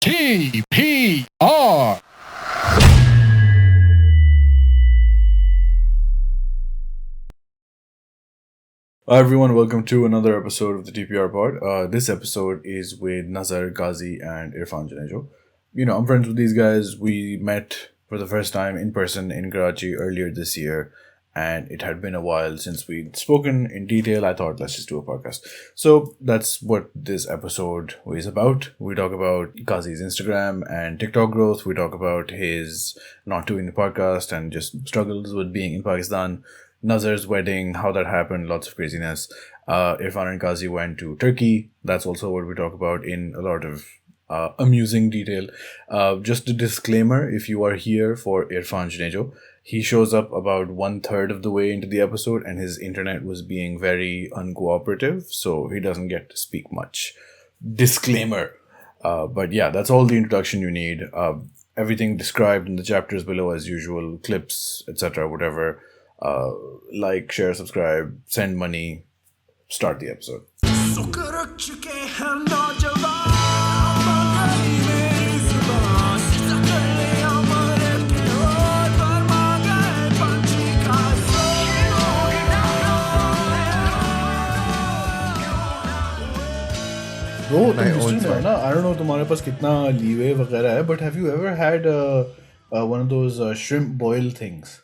TPR. Hi everyone, welcome to another episode of the TPR Pod. This episode is with Nazar, Kazi, and Irfan Janejo. I'm friends with these guys. We met for the first time in person in Karachi earlier this year, and it had been a while since we'd spoken in detail. I thought, let's just do a podcast. So that's what this episode is about. We talk about Kazi's Instagram and TikTok growth. We talk about his not doing the podcast and just struggles with being in Pakistan. Nazar's wedding, how that happened, lots of craziness. Irfan and Kazi went to Turkey. That's also what we talk about in a lot of amusing detail. Just a disclaimer, if you are here for Irfan Janejo, he shows up about 1/3 of the way into the episode and his internet was being very uncooperative, so he doesn't get to speak much. Disclaimer. But yeah, that's all the introduction you need. Everything described in the chapters below as usual, clips, etc., whatever. Like, share, subscribe, send money, start the episode. Bro, तुम Houston में हो ना? I don't know तुम्हारे पास कितना leeway वगैरह है, but have you ever had one of those shrimp boil things?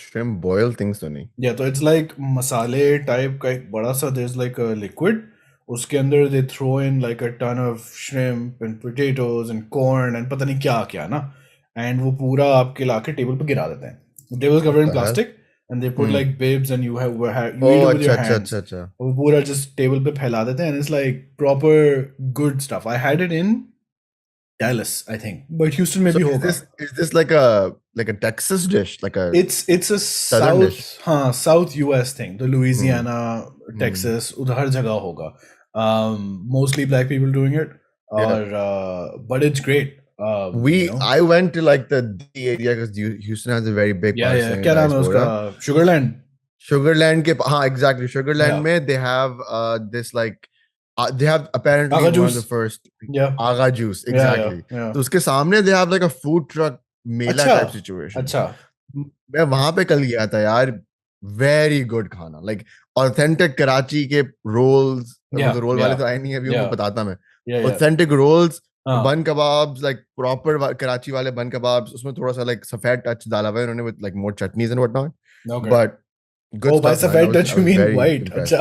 Shrimp boil things तो नहीं. Yeah, so it's like मसाले type का एक बड़ा सा, there's like a liquid. उसके अंदर they throw in like a ton of shrimp and potatoes and corn and पता नहीं क्या क्या ना, and वो पूरा आपके लाके टेबल पे गिरा देते हैं. The table is covered in plastic and they put like bibs and you eat it with your hands. वो पूरा just table पे फैला देते हैं and it's like proper good stuff. I had it in Dallas, I think, but Houston maybe So होगा. is this like a Texas dish, like a It's a Southern dish? South US thing. The Louisiana, Texas, उधर हर जगह होगा. Mostly black people doing it, but it's great. I went to like the area because Houston has a very big क्या नाम है उसका? Sugarland. Sugarland के हाँ exactly Sugarland में they have this like they have apparently Aga one juice. of the first Aga juice exactly. तो उसके सामने they have like a food truck Mela type situation. अच्छा. मैं वहां पे कल गया था यार. Very good खाना, like authentic Karachi के rolls. तो रोल वाले तो आए नहीं अभी उनको बताता मैं. Authentic rolls, bun kebabs, like proper Karachi वाले bun kebabs. उसमें थोड़ा सा like सफेद touch डाला हुआ है उन्होंने with like more chutneys and whatnot. Okay. But good stuff. By सफेद touch you mean white? अच्छा.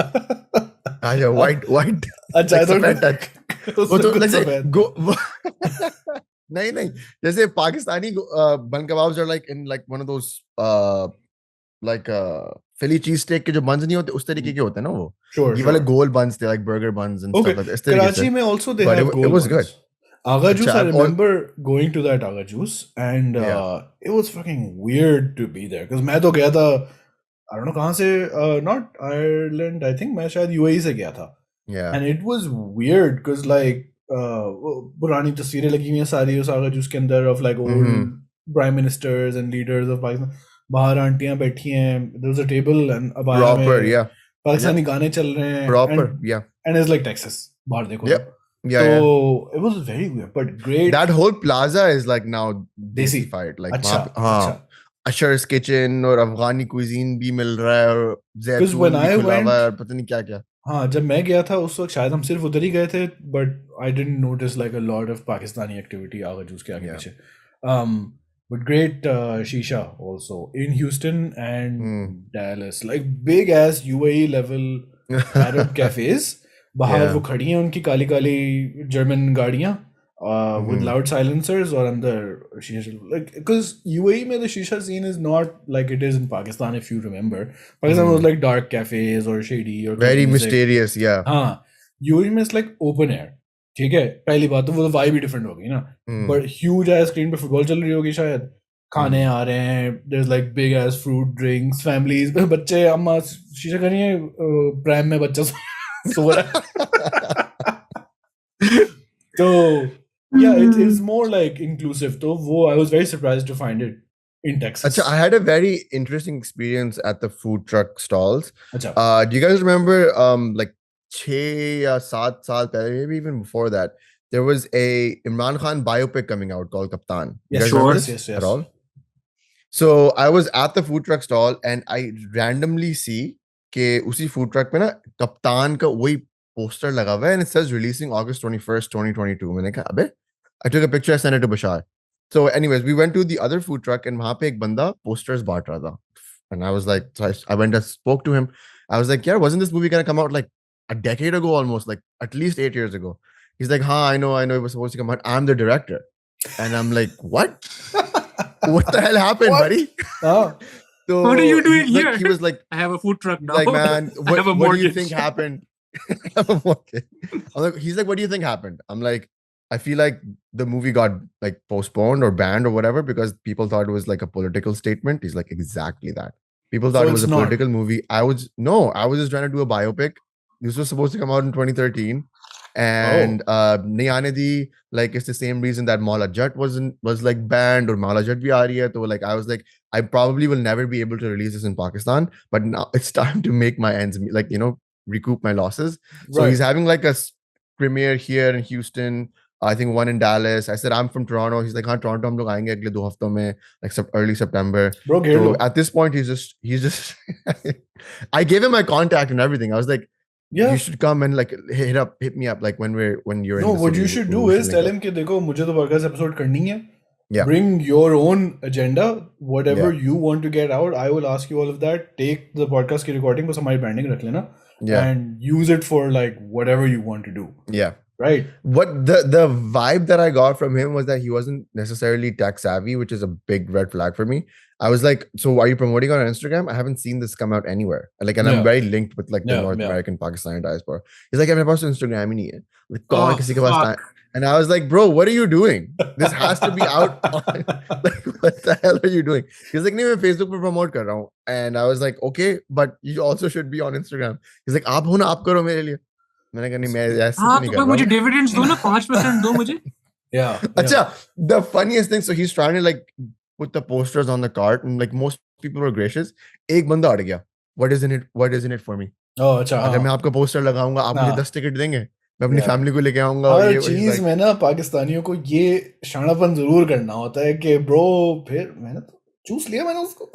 Yeah, white. अच्छा, I thought सफेद touch. वो तो like नहीं जैसे Pakistani bun kebabs are like in like one of those like Philly cheesesteak के जो buns नहीं होते उस तरीके के होते हैं ना वो. Sure. ये वाले goal buns थे like burger buns and stuff like that. Karachi में also they have goal it was buns. good. Aga juice, I remember going to that Aga juice and it was fucking weird to be there because मैं तो गया था I don't know कहाँ से not Ireland, I think मैं शायद UAE से गया था. Yeah. And it was weird because like पुरानी तस्वीरें लगी हुई हैं सारी उस Aga juice के अंदर of like old prime ministers and leaders of Pakistan. बाहर आंटियां बैठी हैं. There was a table and proper, Pakistani गाने चल रहे हैं. Proper, and it's like Texas. बाहर देखो. So it was very weird, but great. That whole plaza is like now desified. Like अच्छा. Asher's kitchen और अफगानी cuisine भी मिल रहा है और Because when I went, पता नहीं क्या. हाँ जब मैं गया था उस वक्त शायद हम सिर्फ उधर ही गए थे, but I didn't notice like a lot of Pakistani activity Aga juice के आगे पीछे. But great shisha also in Houston and Dallas, like big ass UAE level Arab cafes. बाहर वो खड़ी हैं उनकी काली काली German गाड़ियाँ with loud silencers और अंदर शीशा, like because UAE में the shisha scene is not like it is in Pakistan. If you remember, Pakistan was like dark cafes or shady or very mysterious. हाँ, UAE में it's like open air. ठीक है, पहली बात तो वो तो वाइब ही डिफरेंट होगी ना. बट ह्यूज एज स्क्रीन पे फुटबॉल चल रही होगी शायद, खाने आ रहे हैं, there is like big ass fruit drinks, families, बच्चे, अम्मा शीशा कर रही है, प्राइम में बच्चा सो रहा है. तो yeah, it is more like inclusive. तो वो I was very surprised to find it in Texas. Achha, I had a very interesting experience at the food truck stalls. Achha. Do you guys remember like 6 या 7 साल पहले, maybe even before that, there was a Imran Khan biopic coming out called Kaptaan. You Yes, guys sure. remember Yes, this yes, yes. at all? So I was at the food truck stall and I randomly see कि उसी food truck पे ना कप्तान का वही poster लगा हुआ है and it says releasing August 21st, 2022. मैंने कहा अबे, I took a picture, I sent it to Bashar. So anyways, we went to the other food truck and वहाँ पे एक बंदा posters बांट रहा था. And I was like, so I went and spoke to him. I was like, yeah, wasn't this movie gonna come out like a decade ago almost, like at least 8 years ago? He's like, I know, it was supposed to come out. I'm the director. And I'm like, what? What the hell happened, What? buddy? Oh. So what are you doing like, here? he was like, I have a food truck now. like, man, I have a what do you mortgage. think happened? I have a mortgage. I'm like, he's like, what do you think happened? I'm like, I feel like the movie got like postponed or banned or whatever because people thought it was like a political statement. He's like, exactly that. People thought So it was it's a not. political movie. I was just trying to do a biopic. This was supposed to come out in 2013. And nahi aane di, like it's the same reason that Maula Jat was like banned or Maula Jat bhi aa rahi hai. So like I was like, I probably will never be able to release this in Pakistan, but now it's time to make my ends meet, like, you know, recoup my losses. So Right. he's having like a premiere here in Houston. I think one in Dallas. I said, I'm from Toronto. He's like, Toronto hum log aayenge agle 2 hafton mein, like early September. Bro, so at this point, he's just I gave him my contact and everything. I was like, yeah, you should come and like hit me up like when you're no, in the what city. you should do is tell him कि देखो मुझे तो podcast episode करनी है. Yeah. Bring your own agenda, whatever Yeah. you want to get out. I will ask you all of that. Take the podcast की recording बस हमारी branding रख लेना. Yeah. And use it for like whatever you want to do. Yeah. Right. What the vibe that I got from him was that he wasn't necessarily tech savvy, which is a big red flag for me. I was like, so are you promoting on Instagram? I haven't seen this come out anywhere. Like, and I'm very linked with like the North American Pakistani diaspora. He's like, I'm supposed to Instagram ही नहीं है. Like, कौन किसी के पास time? And I was like, bro, what are you doing? This has to be out. Like, what the hell are you doing? He's like, नहीं मैं Facebook पे promote कर रहा हूँ. And I was like, okay, but you also should be on Instagram. He's like, आप हो ना, आप करो मेरे लिए. मैंने कहा नहीं मैं ऐसे तो नहीं कर रहा हूँ. मुझे dividends दो ना 5% दो मुझे. Yeah. अच्छा, the funniest thing, so he's trying to like put the posters on the cart and like most people were gracious. एक बंदा अड़ गया. What isn't it for me? Oh, अच्छा. अगर मैं आपका पोस्टर लगाऊंगा आप मुझे 10 टिकट देंगे, मैं अपनी फैमिली को लेके आऊंगा. हर चीज में ना पाकिस्तानियों को ये शानापन जरूर करना होता है कि ब्रो फिर मैंने तो चूस लिया मैंने उसको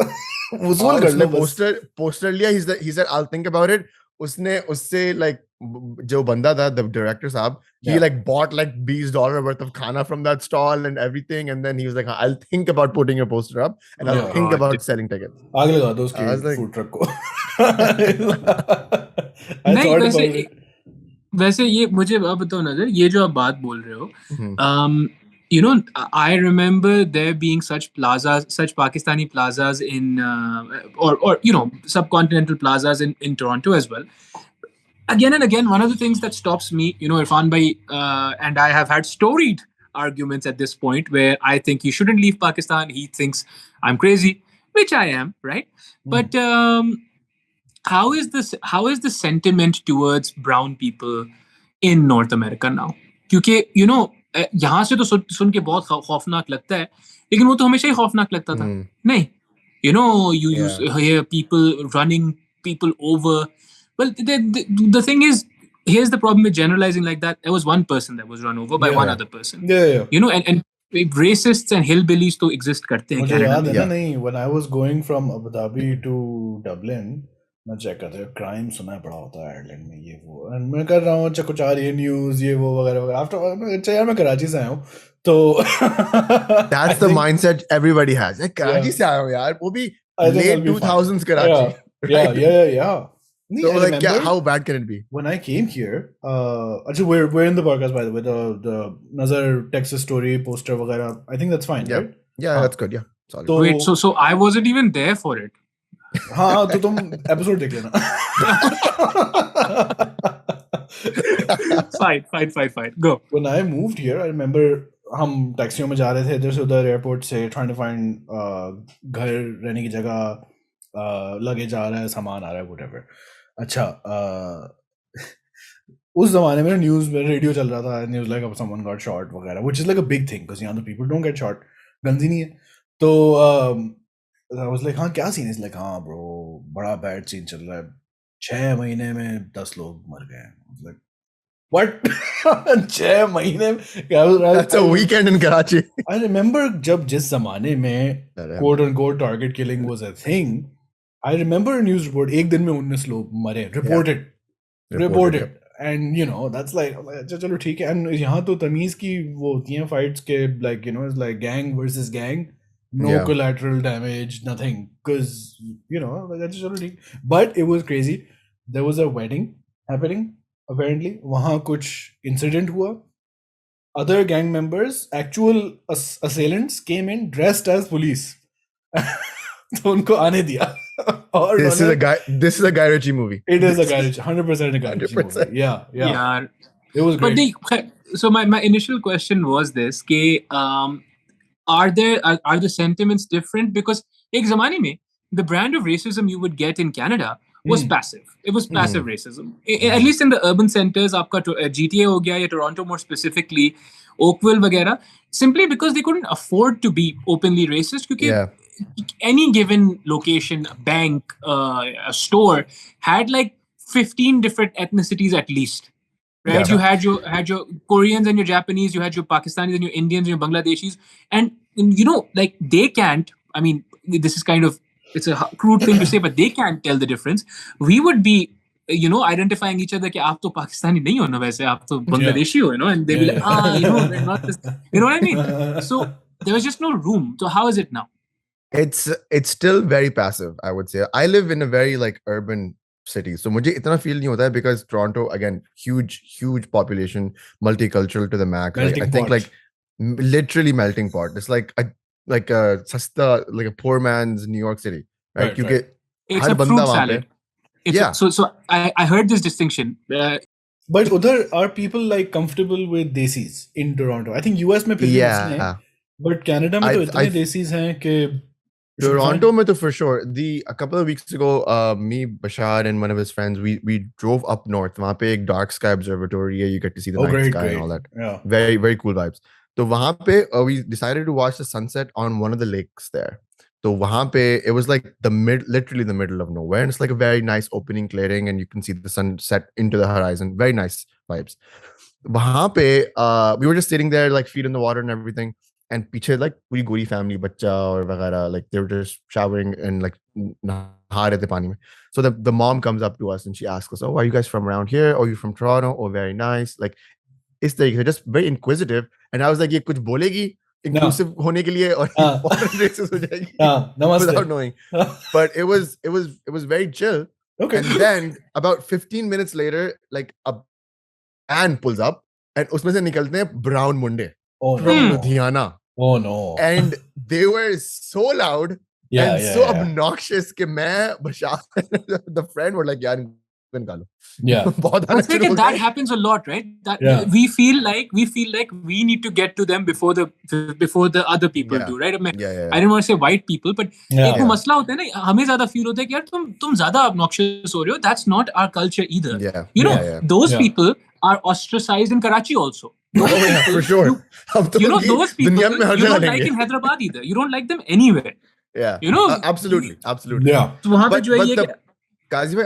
वसूल कर लो बस. पोस्टर लिया. he said I'll think about it. उससे like जो बंदा था, the director साहब, he like bought like $20 worth of khana from that stall and everything, and then he was like, I'll think about putting your poster up and I'll think about selling tickets. आग लगा दो उसके food truck को. नहीं वैसे ये मुझे अब बताओ नजर, ये जो आप बात बोल रहे हो, you know, I remember there being such plazas, such Pakistani plazas in or you know, subcontinental plazas in Toronto as well. Again and again, one of the things that stops me, you know, Irfan bhai and I have had storied arguments at this point where I think he shouldn't leave Pakistan. He thinks I'm crazy, which I am, right? But how is the sentiment towards brown people in North America now? क्योंकि you know, यहाँ से तो सुन के बहुत खौफनाक लगता है, लेकिन वो तो हमेशा ही खौफनाक लगता था. नहीं, you know, you hear people running people over. Well, the thing is, here's the problem with generalizing like that. There was one person that was run over by one other person. Yeah. You know, and racists and hillbillies तो exist करते हैं. मुझे याद है ना, नहीं, when I was going from Abu Dhabi to Dublin, मैं check करता हूँ क्राइम सुना पड़ा होता है आयरलैंड में ये वो, and मैं कर रहा हूँ कुछ आ रही है न्यूज़ ये वो वगैरह वगैरह. आफ्टर अच्छा यार मैं कराची से आया हूँ तो that's the mindset everybody has. Karachi से आया हूँ यार, वो भी late 2000s Karachi. Yeah. So like, how bad can it be? When I came here, actually we're in the podcast by the way, the Nazar Texas story poster वगैरह, I think that's fine, right? Yeah, that's good. Yeah. So, wait, so I wasn't even there for it. हाँ तो तुम episode देख लेना. Fine. Go. When I moved here, I remember हम टैक्सियों में जा रहे थे इधर से उधर एयरपोर्ट से, trying to find घर रहने की जगह, लगेज आ रहा है, सामान आ रहा है, whatever. अच्छा, उस जमाने में न्यूज़ में रेडियो चल रहा था, news like someone got shot वगैरह, which is like a big thing because यहाँ तो people don't get shot, guns ही नहीं है. तो I was like, हाँ क्या सीन है? It's like, हाँ bro, बड़ा बैड सीन चल रहा है, 6 महीने में 10 लोग मर गए. I was like, What? 6 mahine. That's a weekend in Karachi. I remember जब जिस ज़माने में quote unquote target killing was a thing. I remember a news report. एक दिन में 19 लोग मरे. Reported. And you know that's like चलो ठीक है. And यहाँ तो तमीज़ की वो होती हैं fights के like you know it's like gang versus gang. No collateral damage, nothing. Because you know that's चलो ठीक. But it was crazy. There was a wedding happening. Apparently, वहाँ कुछ incident हुआ. Other gang members, actual assailants, came in dressed as police. तो उनको आने दिया. This is a Guy Ritchie movie. It is a Guy Ritchie, 100% a Guy Ritchie movie. Yeah. It was great. But so my initial question was this: are the sentiments different? Because एक ज़माने में the brand of racism you would get in Canada was passive. It was passive racism. At least in the urban centers, आपका GTA हो गया या Toronto more specifically, Oakville वगैरह, simply because they couldn't afford to be openly racist. क्योंकि any given location, a bank, a store had like 15 different ethnicities at least. Right? You had your Koreans and your Japanese, you had your Pakistanis and your Indians and your Bangladeshis, and you know, like they can't. I mean, this is kind of, it's a crude thing to say, but they can't tell the difference. We would be, you know, identifying each other कि आप तो पाकिस्तानी नहीं हो ना वैसे, आप तो Bangladeshi हो, you know, and they'd be like, you know, they're not this, you know what I mean? So there was just no room. So how is it now? It's still very passive, I would say. I live in a very like urban city, so मुझे इतना feel नहीं होता है because Toronto, again, huge population, multicultural to the max. I think like literally melting pot. It's like a sasta, like a poor man's New York City, right? Right. It's a fruit salad. So I heard this distinction. But udhar, are people like comfortable with desis in Toronto? I think US में फिर but Canada में तो इतने desis हैं कि Toronto mein to for sure. A couple of weeks ago, me, Bashar, and one of his friends, we drove up north. Wahan pe ek dark sky observatory hai. You get to see the night sky and all that. Yeah. Very, very cool vibes. So wahan pe we decided to watch the sunset on one of the lakes there. So wahan pe it was like literally the middle of nowhere, and it's like a very nice opening clearing, and you can see the sun set into the horizon. Very nice vibes. Wahan pe we were just sitting there, like feet in the water and everything. And piche like puri Gori family, bacha or vagara, like they were just showering and like naha rahe the pani mein. So the mom comes up to us and she asks us, "Oh, are you guys from around here? Or are you from Toronto? Oh, very nice." Like it's like just very inquisitive. And I was like, "Ye kuch bolegi inclusive hone ke liye aur racist ho jayegi." Without knowing. But it was very chill. Okay. And then about 15 minutes later, like a van pulls up and usme se nikalte hain brown munde. From Ludhiana. Oh no. And they were so loud and so obnoxious that Bashar, the friend, were like, "Yaar, nikalo." Yeah. I think that happens a lot, right? That we feel like we need to get to them before the other people do, right? I didn't want to say white people, but एक मसला होता है ना, हमें ज़्यादा feel होता है कि यार तुम ज़्यादा obnoxious हो रहे हो. That's not our culture either. You know, those people are ostracized in Karachi also. For sure. You know, those people you don't like in Hyderabad either. You don't like them anywhere. Yeah. You know, absolutely. Yeah. But Kazi,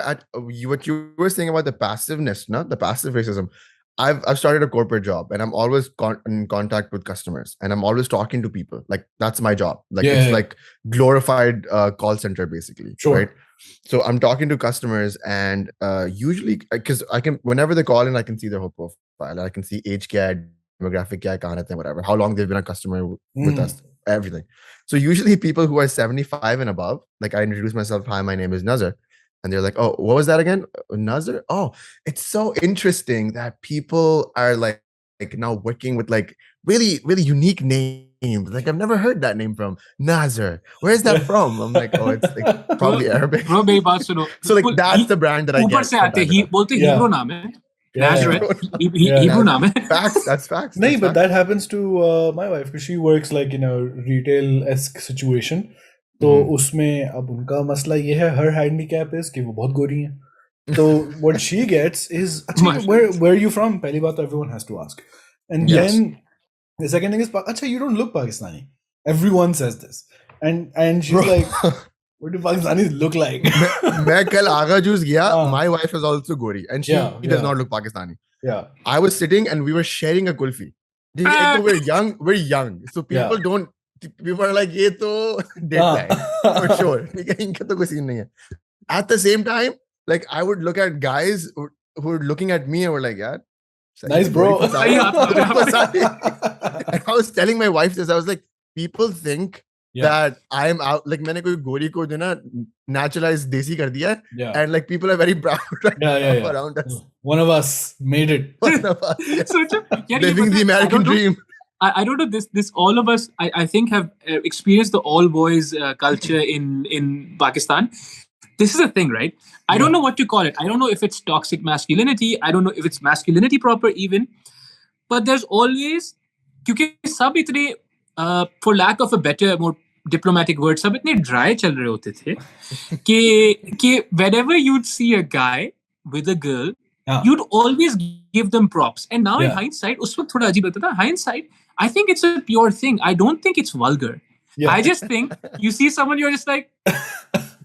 what you were saying about the passiveness, no? The passive racism. I've started a corporate job and I'm always in contact with customers and I'm always talking to people. Like that's my job. Like it's like glorified call center basically. Sure. Right. So I'm talking to customers and usually because I can, whenever they call in, I can see their whole profile. I can see age kya, demographic kya, whatever, how long they've been a customer with us, everything. So usually people who are 75 and above, like I introduce myself, "Hi, my name is Nazar." And they're like, "Oh, what was that again? Nazar? Oh, it's so interesting that people are like now working with like really, really unique names. Like I've never heard that name from Nazar. Where's that from?" I'm like, "Oh, it's like probably Arabic." Bro, मेरी बात सुनो. So like that's the brand that I get. ऊपर से आते ही बोलते Hebrew नाम है. Nazareth. Hebrew naam hai. Facts. That's facts. No, but that happens to my wife because she works like in a retail-esque situation. तो उसमें अब उनका मसला ये है, her handicap is कि वो बहुत गोरी हैं. So what she gets is, where are you from? पहली बात everyone has to ask. And then the second thing is, अच्छा, you don't look Pakistani. Everyone says this. And she's like, what do Pakistanis look like? मैं कल आगा juice गया. My wife is also Gori and she does not look Pakistani. Yeah. I was sitting and we were sharing a kulfi. We're young. So people don't, people are like, ye to date hai, for sure. Inka to koi scene nahi hai. At the same time, like I would look at guys who were looking at me and were like, yeah, nice bro. And I was telling my wife this. I was like, people think that I am out. Like, मैंने कोई गोरी को जो ना naturalized desi कर दिया है, and like people are very proud around us. One of us made it. One of us, living the American dream. I don't know this all of us I think have experienced the all boys culture in Pakistan. This is a thing, right? I don't know what to call it. I don't know if it's toxic masculinity. I don't know if it's masculinity proper even. But there's always, क्योंकि सब इतने for lack of a better, more diplomatic word, सब इतने dry चल रहे होते थे कि whenever you'd see a guy with a girl, you'd always give them props. And now in hindsight, उस वक्त थोड़ा अजीब लगता था. Hindsight, I think it's a pure thing. I don't think it's vulgar. I just think you see someone, you're just like,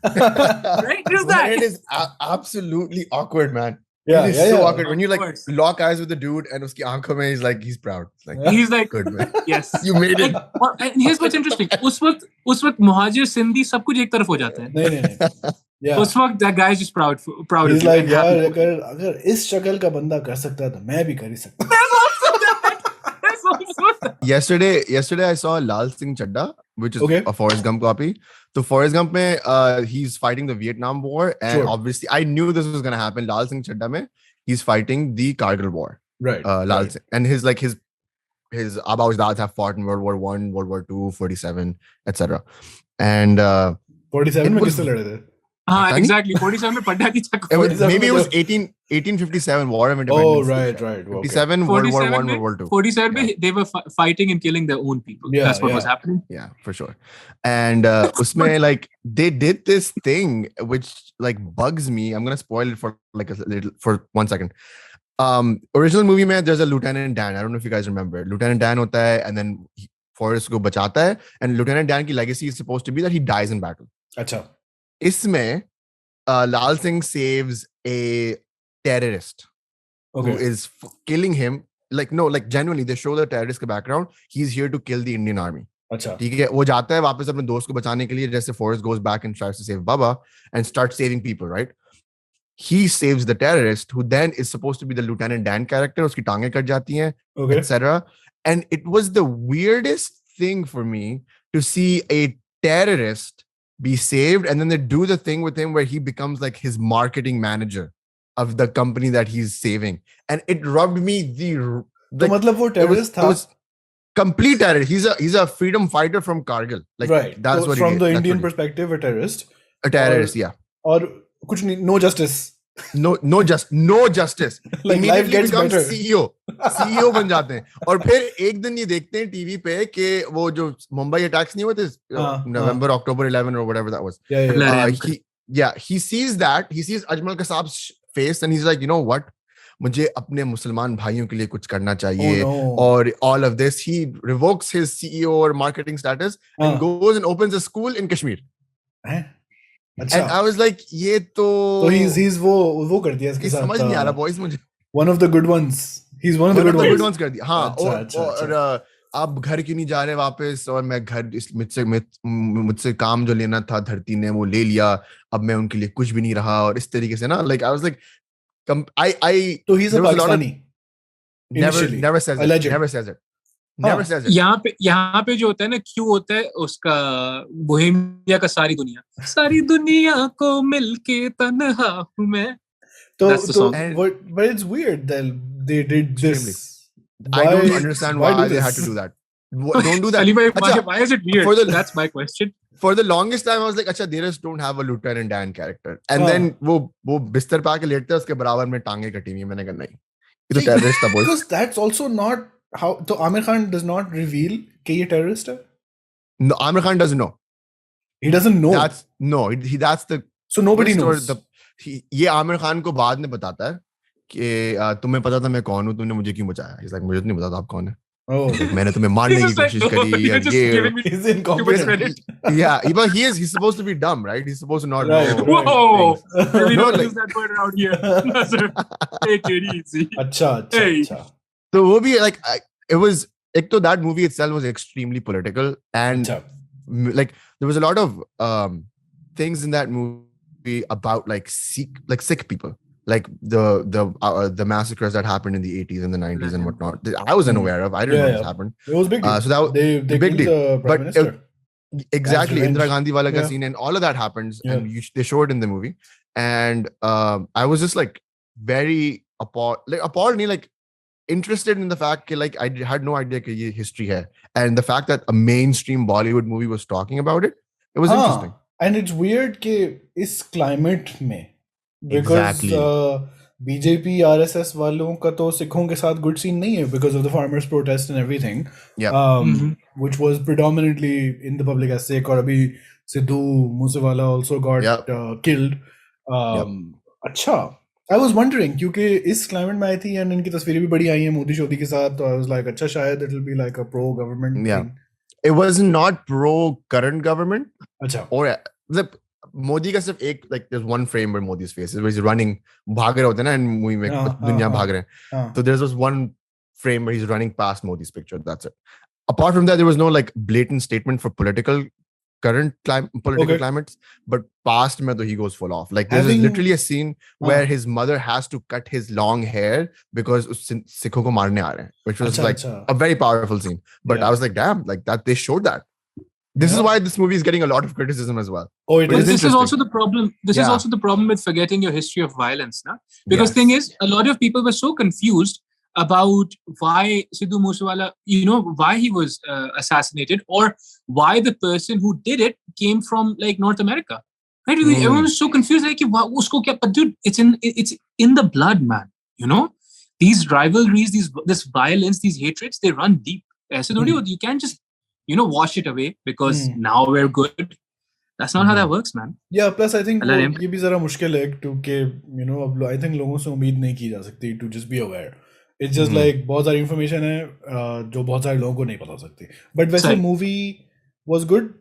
right? Just that. It is absolutely awkward, man. It is so awkward when you like lock eyes with the dude and uski aankhon mein he's proud. He's like, good man. Yes, you made it. And here's what's interesting. उस वक्त मुहाजिर सिंधी सब कुछ एक तरफ हो जाता है. नहीं. उस वक्त that guy is just proud. He's like, यार अगर इस शक्ल का बंदा कर सकता है तो मैं भी कर ही सकता हूँ. Yesterday I saw Laal Singh Chaddha, which is a Forrest Gump copy. So Forrest Gump mein, he's fighting the Vietnam War, and obviously I knew this was gonna happen. Laal Singh Chaddha mein, he's fighting the Kargil War. Right. Laal Singh, and his Abba Ujdads have fought in World War I, World War II, 47, etc. And 47 में किससे लड़े थे? Exactly. 47 में पढ़ा थी चक्कर. Maybe it was 1857 War of Independence. Oh, right. 57 World War I, World War II. 47 they were fighting and killing their own people. That's what was happening. Yeah, for sure. And usme like they did this thing which like bugs me. I'm gonna spoil it for 1 second. Original movie mein there's a Lieutenant Dan. I don't know if you guys remember. Lieutenant Dan hota hai, and then Forrest ko bachata hai, and Lieutenant Dan ki legacy is supposed to be that he dies in battle. अच्छा. Isme Laal Singh saves a terrorist who is killing him. Like genuinely they show the terrorist ka background. He's here to kill the Indian army. अच्छा. ठीक है, वो जाता है वापस अपने दोस्त को बचाने के लिए, जैसे Forrest goes back and tries to save Baba and starts saving people, right? He saves the terrorist who then is supposed to be the Lieutenant Dan character. उसकी टांगें कट जाती हैं, etc. And it was the weirdest thing for me to see a terrorist be saved, and then they do the thing with him where he becomes like his marketing manager of the company that he's saving, and it rubbed me तो मतलब वो terrorist था. It was complete terrorist. He's a freedom fighter from Kargil. Like that's so what from the Indian perspective, a terrorist. Yeah. और कुछ नहीं, no justice. No justice. Like life gets better. CEO बन जाते हैं, और फिर एक दिन ये देखते हैं टीवी पे कि वो जो मुंबई अटैक्स नहीं हुए थे November, October 11 or whatever that was. He sees that. He sees Ajmal Kasab's face and he's like, you know what? मुझे अपने मुसलमान भाइयों के लिए कुछ करना चाहिए. और all of this, he revokes his CEO or marketing status and goes and opens a school in Kashmir. अच्छा. And I was like, ये तो he's वो कर दिया इसके साथ. समझ नहीं आ रहा boys मुझे. One of the good ones. He's one of the good ones कर दिया. हाँ. और आप घर क्यों नहीं जा रहे वापस, और मैं घर मुझसे काम जो लेना था धरती ने वो ले लिया, अब मैं उनके लिए कुछ भी नहीं रहा, और इस तरीके से ना, like I was like, so he's a Pakistani. Never says it. यहाँ पे जो होता है ना, क्यों होता है उसका बोहेमिया का सारी दुनिया को मिलके तन्हा हूँ मैं. But it's weird that they did this. I don't understand why they had to do that. Don't do that. Why is it weird? That's my question. For the longest time, I was like, अच्छा, they just don't have a Lieutenant Dan character. And then वो बिस्तर पे आके लेटते हैं, उसके बराबर में टांगे कटी हुई. मैंने कहा नहीं, ये तो terrorist था boys. Because that's also not how. So Amir Khan does not reveal कि ये terrorist है. No, Amir Khan doesn't know. He doesn't know. That's the. So nobody knows. ये आमिर खान को बाद में बताता है कि तुम्हें पता था मैं कौन हूँ, तुमने मुझे क्यों बचाया. He's like, मुझे तो नहीं पता था आप कौन है. Like, मैंने तुम्हें मारने की कोशिश करी. You're just giving me He's too much incompetent. credit. Yeah, but he's supposed to be dumb, right? He's supposed to not Right, know. right. Whoa! Maybe No, don't like- use that word around here. Nazar, take it easy. अच्छा. Hey. So movie, like, it was, that movie itself was extremely political, and like there was a lot of things in that movie about like Sikh people, like the massacres that happened in the 80s and the 90s and whatnot. I was unaware of. I didn't know this happened. It was big deal. So that was they big killed deal. the Prime Minister. Exactly, That's Indira revenge. Gandhi wala ka Yeah. scene and all of that happens, Yeah. and they show it in the movie, and I was just like very appalled, like interested in the fact that like I had no idea that ye history hai, and the fact that a mainstream Bollywood movie was talking about it, it was interesting. And it's weird कि इस climate में because Exactly. BJP RSS वालों का तो सिखों के साथ good scene नहीं है because of the farmers protest and everything. Yeah. Which was predominantly in the public as sick, और अभी Sidhu Moosewala also got killed. अच्छा. I was wondering क्योंकि इस climate में आई थी and इनकी तस्वीरें भी बड़ी आई हैं मोदी शोदी के साथ, तो I was like अच्छा शायद it will be like a pro government thing. It was not pro current government. अच्छा. Or the Modi का सिर्फ एक, like there's one frame where Modi's face is where he's running, भाग रहे होते हैं ना, and movie में दुनिया भाग रहे हैं. So there's this one frame where he's running past Modi's picture. That's it. Apart from that, there was no like blatant statement for current climates, but past mein he goes full off. Like there's literally a scene where his mother has to cut his long hair because Sikhon ko marne aa rahe hain, which was a very powerful scene. But I was like, damn, like that they showed that. This is why this movie is getting a lot of criticism as well. Oh, it is. This is also the problem. This is also the problem with forgetting your history of violence, na? Because thing is, a lot of people were so confused about why Sidhu Moosewala, why he was assassinated, or why the person who did it came from like North America. Right? Everyone was so confused, like, but dude, it's in the blood, man. These rivalries, this violence, these hatreds, they run deep. You can't just wash it away because now we're good. That's not how that works, man. Yeah, plus I think ये भी जरा मुश्किल है क्योंकि I think लोगों से उम्मीद नहीं की जा सकती to just be aware. It's just like बहुत सारी information है जो बहुत सारे लोगों को नहीं पता हो सकती. But वैसे movie was good.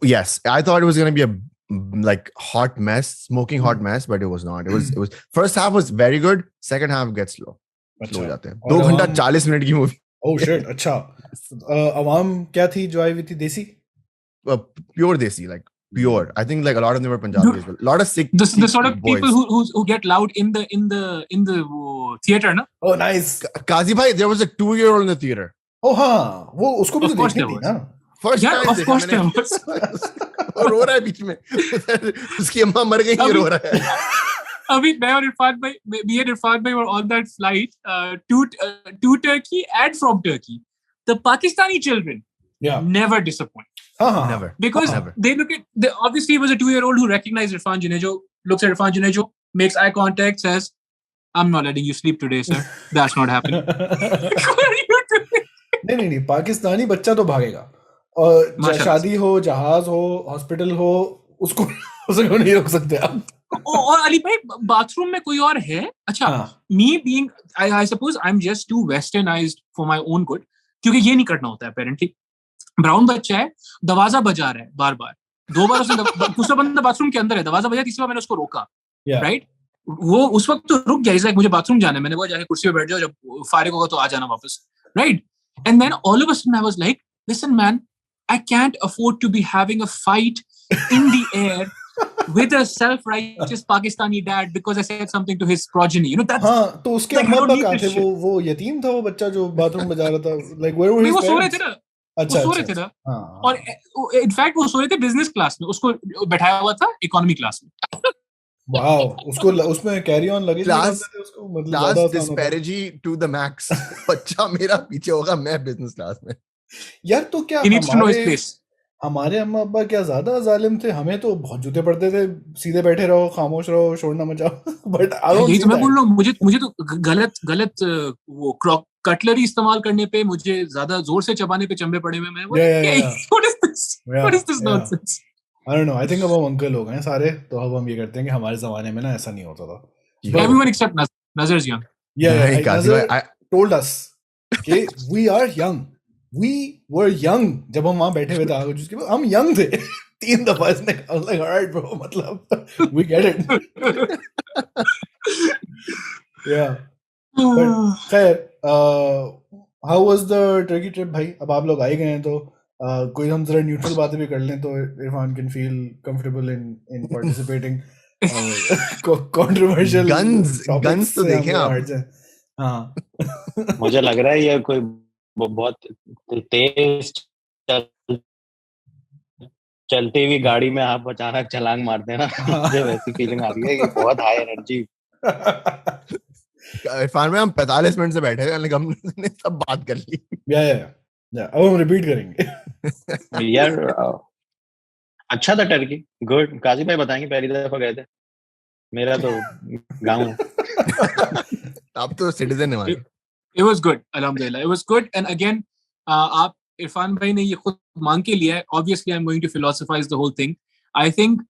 Yes, I thought it was going to be a like hot mess, smoking hot mess, but it was not. It was first half was very good, second half gets slow. Slow हो जाते हैं. 2 घंटा 40 minute की movie. Oh shit, अच्छा. अवाम क्या थी जो आई हुई थी देसी? Pure desi, like pure. I think like a lot of them were Punjabi as well. A lot of Sikh. The sort of boys. People who get loud in the theater, na? Oh, nice. Kazi bhai, there was a 2-year-old in the theater. Oh हाँ, वो उसको भी तो देखनी थी ना? First time of course there was. और रो रहा है बीच में. उसकी अम्मा मर गई ये रो रहा है. अभी मैं और इरफान भाई were on that flight to Turkey and from Turkey. The Pakistani children never disappoint. Never. Because they look at, obviously he was a 2-year-old who recognized Irfan Junejo, looks at Irfan Junejo, makes eye contact, says, I'm not letting you sleep today, sir. That's not happening. What are you doing? नहीं, पाकिस्तानी बच्चा तो भागेगा. और शादी हो, जहाज हो, hospital हो, उसको नहीं रोक सकते आप. और अली भाई बाथरूम में कोई और है? अच्छा, me being, I suppose I'm just too westernized for my own good, क्योंकि ये नहीं करना होता है apparently. ब्राउन बच्चा है, दरवाजा बजा रहा है बार-बार. 2 बार उसने दूसरा बंदा बाथरूम के अंदर है, दरवाजा बजा, तीसरी बार मैंने उसको रोका. राइट? वो उस वक्त तो रुक गया, इज लाइक मुझे बाथरूम जाना है. मैंने बोला जाके कुर्सी पे बैठ जाओ, जब फारिग होगा तो आ जाना वापस. Right? And then all of a sudden I was like, listen man, I can't afford to be having a fight in the air with a self-righteous Pakistani dad because I said something to his progeny. That's हाँ, तो उसके अम्मा पापा कहाँ थे? वो यतीम था वो बच्चा जो बाथरूम बजा रहा था. Like where were his parents? वो सो रहे थे ना. अच्छा, वो सो रहे थे ना. और इनफैक्ट वो सो रहे थे बिजनेस क्लास में. उसको बैठाया हुआ था इकोनॉमी क्लास में. वाओ, उसको उसमें कैरी ऑन लगेज थे उसको, मतलब ज़्यादा डिस्पैरिटी टू द मैक्स. बच्चा मेरा पीछे होगा, मैं बिजनेस क्लास में. यार तो क्या हमारे अम्मा अब्बा क्या ज्यादा जालिम थे? हमें तो बहुत जूते पड़ते थे, सीधे बैठे रहो, खामोश रहो, शोर ना मचाओ. बट यही तो मैं बोल रहा हूँ, मुझे तो गलत वो कटलरी इस्तेमाल करने पे, मुझे ज्यादा जोर से चबाने पे चंबे पड़े हुए. मैं what is this nonsense? I don't know. I think अब हम अंकल लोग हैं सारे, तो अब हम ये करते हैं कि हमारे जमाने में ना ऐसा नहीं होता था. Everyone except Nazar is young. Nazar told us कि we are young. We were young जब हम वहाँ बैठे हुए थे आगे जिसके बाद हम young थे 3 दफा इसने I was like alright bro मतलब we get it. Yeah. But खैर how was the Turkey trip भाई? अब आप लोग आ ही गए हैं तो कोई हम जरा न्यूट्रल बातें भी कर लें तो Irfan can feel comfortable in participating. Controversial guns तो देखें आप. हाँ मुझे लग रहा है ये कोई बहुत तेज चलती हुई गाड़ी में आप अचानक छलांग मारते हैं ना मुझे वैसी फीलिंग आ रही है कि बहुत हाई एनर्जी. इरफान में हम 45 मिनट से बैठे हैं हमने सब बात कर ली. या अब हम रिपीट करेंगे. यार अच्छा था टर्की. गुड. काजी भाई बताएंगे पहली दफा गए थे. मेरा तो गांव है. आप तो सिटीजन है हमारे. It was good, alhamdulillah. It was good. And again, आप इरफान भाई ने ये खुद मांग के लिया है. Obviously, I'm going to philosophize the whole thing. I think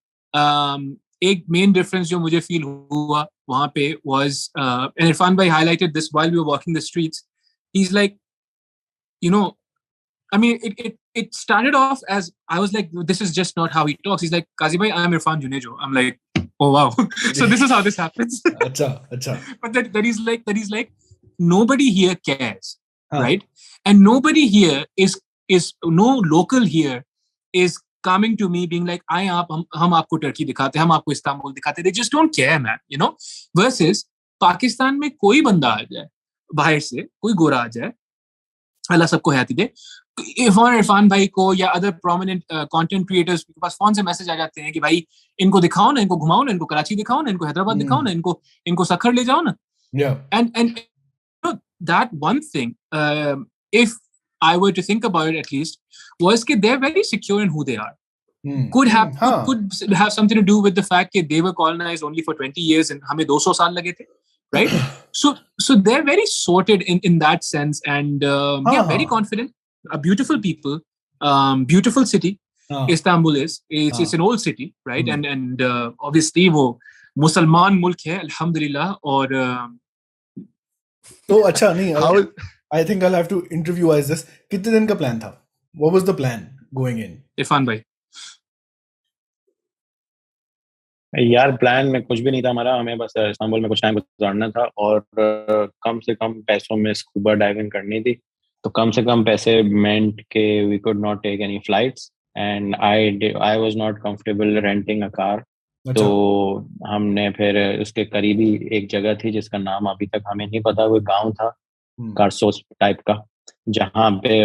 एक main difference जो मुझे feel हुआ वहाँ पे was, and Irfan भाई highlighted this while we were walking the streets. He's like, you know, I mean, it started off as I was like, this is just not how he talks. He's like, Kazi bhai, I'm Irfan Junejo. I'm like, oh wow. So this is how this happens. Acha. But that he's like, nobody here cares, right? And nobody here is no local here is coming to me being like, हम आपको Turkey दिखाते, हम आपको Istanbul दिखाते. They just don't care, man. You know. Versus Pakistan में कोई बंदा आ जाए बाहर से, कोई गोरा आ जाए, अल्लाह सबको हयाती दे, इरफान भाई को या अदर प्रोमिनेंट कंटेंट क्रिएटर्स के पास फोन से मैसेज आ जाते हैं कि भाई इनको दिखाओ ना, इनको घुमाओ ना, इनको कराची दिखाओ ना, इनको हैदराबाद दिखाओ ना, इनको सखर ले जाओ ना. And you know, that one thing, if I were to think about it at least, was that they're very secure in who they are. Could have something to do with the fact that they were colonized only for 20 years and हमें 200 साल लगे थे, right? So they're very sorted in that sense, and very confident. Beautiful people, beautiful city. Istanbul it's an old city, right? And obviously वो मुसलमान मुल्क है, अल्हम्दुलिल्लाह. और तो अच्छा नहीं, I think I'll have to interviewize this. कितने दिन का plan था? What was the plan going in? Irfan भाई. यार प्लान में कुछ भी नहीं था हमारा. हमें बस इस्तांबुल में कुछ टाइम गुजारना था और कम से कम पैसों में स्कूबा डाइविंग करनी थी. तो कम से कम पैसे meant के we could not take any flights and I was not comfortable renting a car. तो हमने फिर उसके करीबी एक जगह थी जिसका नाम अभी तक हमें नहीं पता, वो गांव था कारसोस टाइप का, जहाँ पे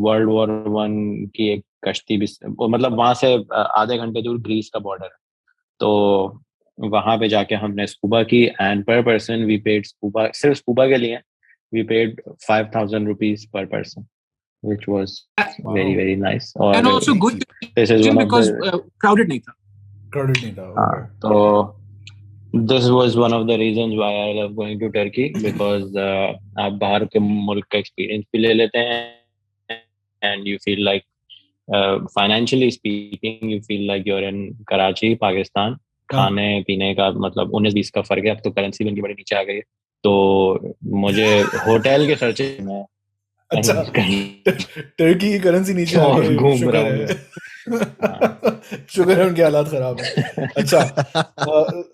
World War I की एक कश्ती भी, मतलब वहां से आधे घंटे दूर ग्रीस का बॉर्डर है. तो वहां पे जाके हमने स्कूबा की एंड पर पर्सन वी पेड स्कूबा, सिर्फ स्कूबा के लिए we paid 5,000 rupees per person, which was very very nice. And also good this is one because crowded नहीं था. Okay. So this was one of the reasons why I love going to Turkey, because आप बाहर के मुल्क का experience भी ले लेते हैं and you feel like financially speaking you feel like you're in Karachi, Pakistan. खाने पीने का मतलब 19-20 का फर्क है. अब तो करेंसी भी इनकी बड़ी नीचे आ गई है. तो मुझे होटल के सर्च में अच्छा टर्की की करेंसी नीचे आ गई, घूम रहा हूँ. शुक्र है उनके हालात खराब है. अच्छा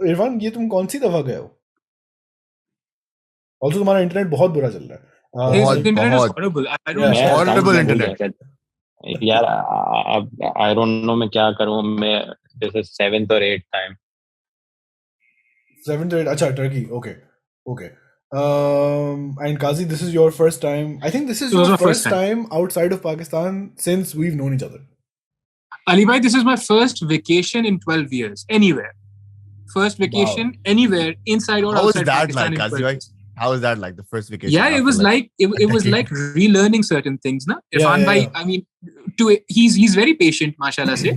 इरफान, ये तुम कौन सी दफा गए हो? ऑल्सो तुम्हारा इंटरनेट बहुत बुरा चल रहा है. horrible internet. यार I don't know मैं क्या करूँ. मैं this is 7th or 8th time. 7th or 8th. अच्छा Turkey. Okay. And Kazi, this is your first time. I think this is your first time outside of Pakistan since we've known each other. Ali bhai, this is my first vacation in 12 years. Anywhere. First vacation anywhere, inside or outside Pakistan. How was that like, Kazi bhai? How was that like, the first vacation? Yeah, it was like it was like relearning certain things, na? Irfan bhai, I mean, he's very patient, mashallah se.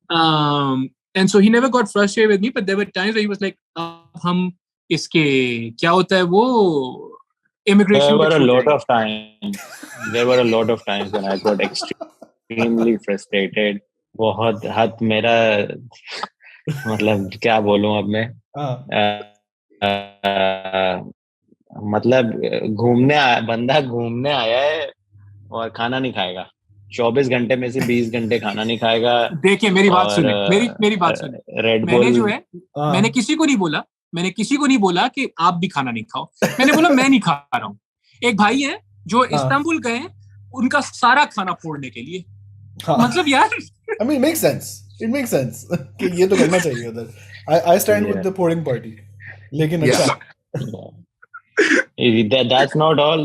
And so he never got frustrated with me, but there were times where he was like, हम इसके क्या होता है वो immigration. There were a lot of times when I got extremely frustrated. बहुत हद मेरा मतलब क्या बोलूं अब मैं. मतलब बंदा घूमने आया है और खाना नहीं खाएगा, 24 घंटे में से 20 घंटे खाना नहीं खाएगा। देखिए मेरी बात सुने, मेरी बात सुने। रेड मैंने बुल जो है मैंने किसी को नहीं बोला कि आप भी खाना नहीं खाओ। मैंने बोला मैं नहीं खा रहा हूँ। एक भाई है जो इस्तांबुल गए, उनका सारा खाना फोड़ने के लिए। मतलब यार, I mean, it makes sense कि ये तो करना चाहिए उधर. I stand with the pouring party. लेकिन अच्छा. That's not all.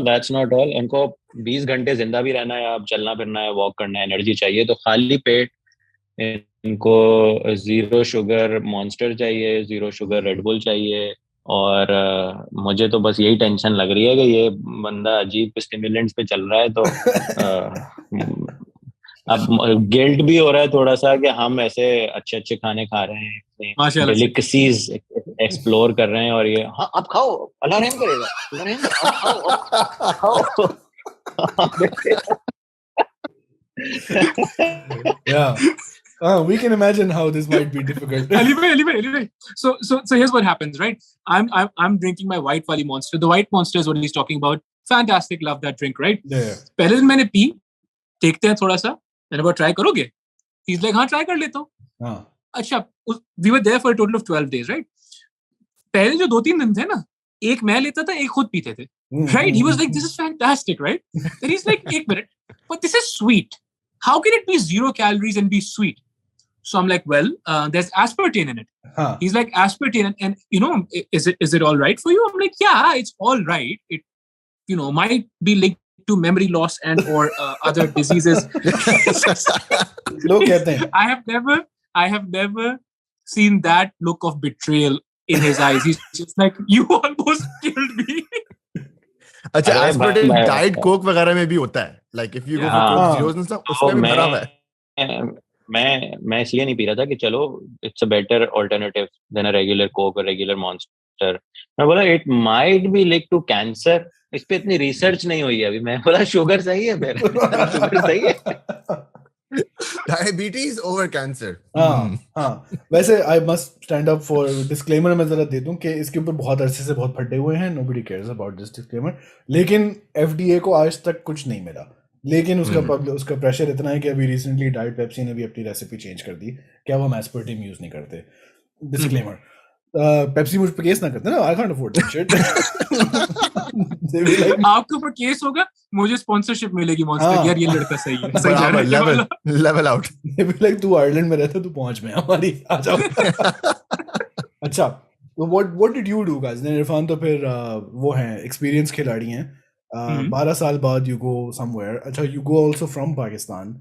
उनको 20 घंटे जिंदा भी रहना है, अब चलना फिरना है, वॉक करना है, एनर्जी चाहिए, तो खाली पेट इनको 0 शुगर मॉन्स्टर चाहिए, 0 शुगर रेड बुल चाहिए। और मुझे तो बस यही टेंशन लग रही है कि ये बंदा अजीब स्टिमुलेंट्स पे चल रहा है, तो अब गिल्ट भी हो रहा है थोड़ा सा कि हम ऐसे अच्छे अच्छे खाने खा रहे हैं, डेलिकेसीज एक्सप्लोर कर रहे हैं, और ये हाँ आप खाओ, अल्लाह रहम करेगा, आप खाओ। Yeah. We can imagine how this might be difficult. Anyway. So here's what happens, right? I'm drinking my white wali monster. The white monster is what he's talking about. Fantastic, love that drink, right? Yeah. पहले दिन मैंने P, देखते हैं थोड़ा सा, मैंने बोला try करोगे? He's like हाँ ट्राई कर लेता हूँ। अच्छा, we were there for a total of 12 days, right? पहले जो 2-3 दिन थे ना, एक मैं लेता था, एक खुद पीते थे, right? He was like, this is fantastic, right? Then he's like, एक minute, but this is sweet. How can it be 0 calories and be sweet? So I'm like, well, there's aspartame in it. He's like, aspartame, and you know, is it all right for you? I'm like, yeah, it's all right. It, you know, might be linked to memory loss and or other diseases. Look at them. I have never seen that look of betrayal in his eyes. He's just like, you almost killed me. अच्छा, aspartame diet coke वगैरह में भी होता है, like if you go for coke zeros and stuff, उसमें भी भरा हुआ है। मैं इसलिए नहीं पी रहा था कि चलो it's a better alternative than a regular Coke और रेगुलर मॉन्स्टर। मैं बोला it might be linked to cancer, इस पे इतनी रिसर्च नहीं हुई है अभी। मैं बोला शुगर सही है मेरा, शुगर सही है, डायबिटीज ओवर कैंसर। हाँ वैसे I must stand up for disclaimer मैं जरा दे दूं कि इसके ऊपर बहुत अरसे से बहुत फटे हुए हैं, nobody cares about this disclaimer, लेकिन एफडीए को आज तक कुछ नहीं मिला, लेकिन उसका प्रेशर इतना है कि अभी रिसेंटली डाइट पेप्सी ने भी अपनी रेसिपी चेंज कर दी कि अब हम एस्पर्टिम यूज नहीं करते। डिस्क्लेमर, पेप्सी मुझ पे केस ना करते ना, I can't afford that shit. आपके ऊपर केस होगा, मुझे स्पॉन्सरशिप मिलेगी मॉन्स्टर, यार ये लड़का सही है, सही जा रहा है, level out. They be like तू आयरलैंड में रहता, तू पहुंच में हमारी आ जाओ। अच्छा, तो what did you do guys? Irfan तो फिर वो हैं एक्सपीरियंस खिलाड़ी हैं, 12 साल बाद you go somewhere. अच्छा, you go also from Pakistan.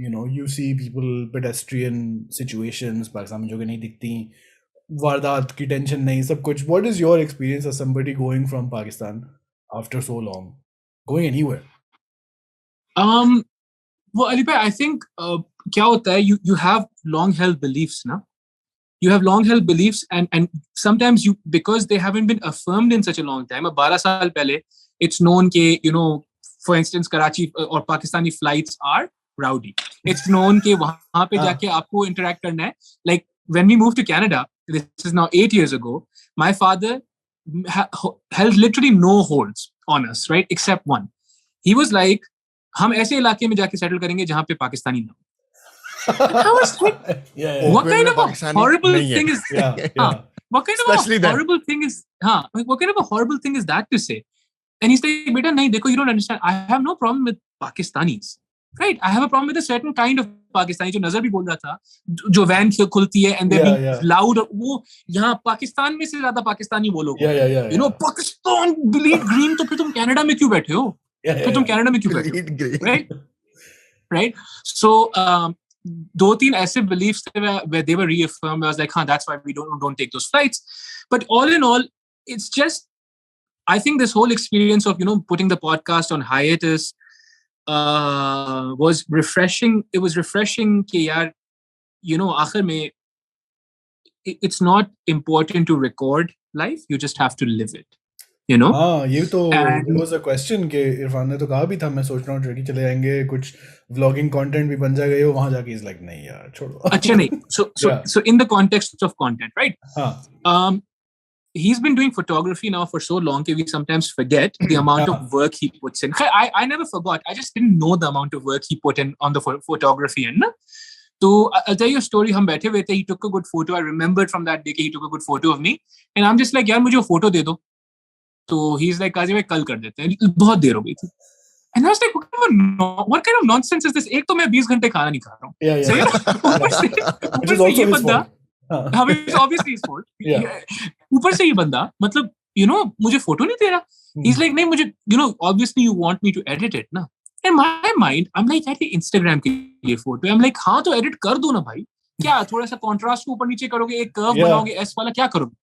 You know, you see people, pedestrian situations, Pakistan में जो कि नहीं दिखती, वारदात की टेंशन नहीं, सब कुछ. What is your experience as somebody going from Pakistan after so long, going anywhere? Well, Ali bhai, I think क्या होता है, you have long held beliefs ना. You have long held beliefs and sometimes you, because they haven't been affirmed in such a long time. 12 साल पहले it's known कि, you know, for instance, Karachi or Pakistani flights are rowdy. It's known कि वहाँ पे जाके आपको interact करना है. Like when we moved to Canada, this is now 8 years ago, my father held literally no holds on us, right? Except one. He was like, हम ऐसे इलाके में जाके settle करेंगे जहाँ पे पाकिस्तानी ना हो. I was like, what kind of a horrible thing is what kind of a horrible thing is what kind of a horrible thing is that to say? And he's like, beta nahi, dekho, you don't understand, I have no problem with Pakistanis, right? I have a problem with a certain kind of Pakistani, जो नजर भी बोल रहा था, जो van खुलती है and they're being loud, वो यहाँ पाकिस्तान में से ज्यादा पाकिस्तानी वो लोग, you know, Pakistan bleed green, तो फिर तुम कनाडा में क्यों बैठे हो? फिर तुम कनाडा में क्यों बैठे हो? Right? So 2-3 ऐसे beliefs where they were reaffirmed. I was like, that's why we don't take those flights. But all in all, it's just, I think this whole experience of, you know, putting the podcast on hiatus was refreshing. It was refreshing कि यार, you know, आखिर में it's not important to record life, you just have to live it, you know. ये तो there was a question कि इरफान ने तो कहा भी था, मैं सोच रहा हूँ ट्रेडी चले जाएंगे, कुछ vlogging content भी बन जाएगा, वहाँ जाके is like नहीं यार छोड़ो। अच्छा नहीं, so in the context of content, right? he's been doing photography now for so long that we sometimes forget the amount of work he puts in. I never forgot. I just didn't know the amount of work he put in on the photography end. So I'll tell you a story. हम बैठे हुए थे. He took a good photo. I remembered from that day he took a good photo of me. And I'm just like, यार मुझे वो photo दे दो. So he's like, काजी भाई कल कर देते हैं. बहुत देर हो गई थी. And I was like, what kind of nonsense is this? एक तो मैं 20 घंटे खाना नहीं खा रहा हूँ. ऊपर से ये बंदा, it's obviously his fault. ऊपर से ये बंदा, मतलब, मुझे फोटो नहीं दे रहा. He's like, नहीं मुझे, obviously you want me to edit it, ना. In my mind, I'm like, यार ये Instagram के लिए फोटो. I'm like, हाँ तो edit कर दो ना भाई. क्या थोड़ा सा contrast को ऊपर नीचे करोगे, एक curve बनाओगे, S वाला क्या करोगे?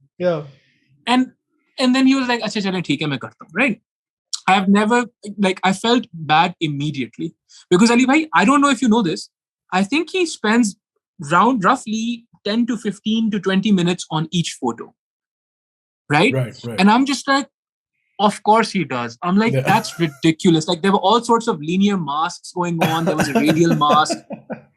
And then he was like, अच्छा चलें ठीक है मैं करता हूँ, right? I have never, I felt bad immediately. Because Ali bhai, I don't know if you know this, I think he spends roughly 10 to 15 to 20 minutes on each photo. Right? And I'm just like, of course he does. I'm like, that's ridiculous. Like there were all sorts of linear masks going on. There was a radial mask,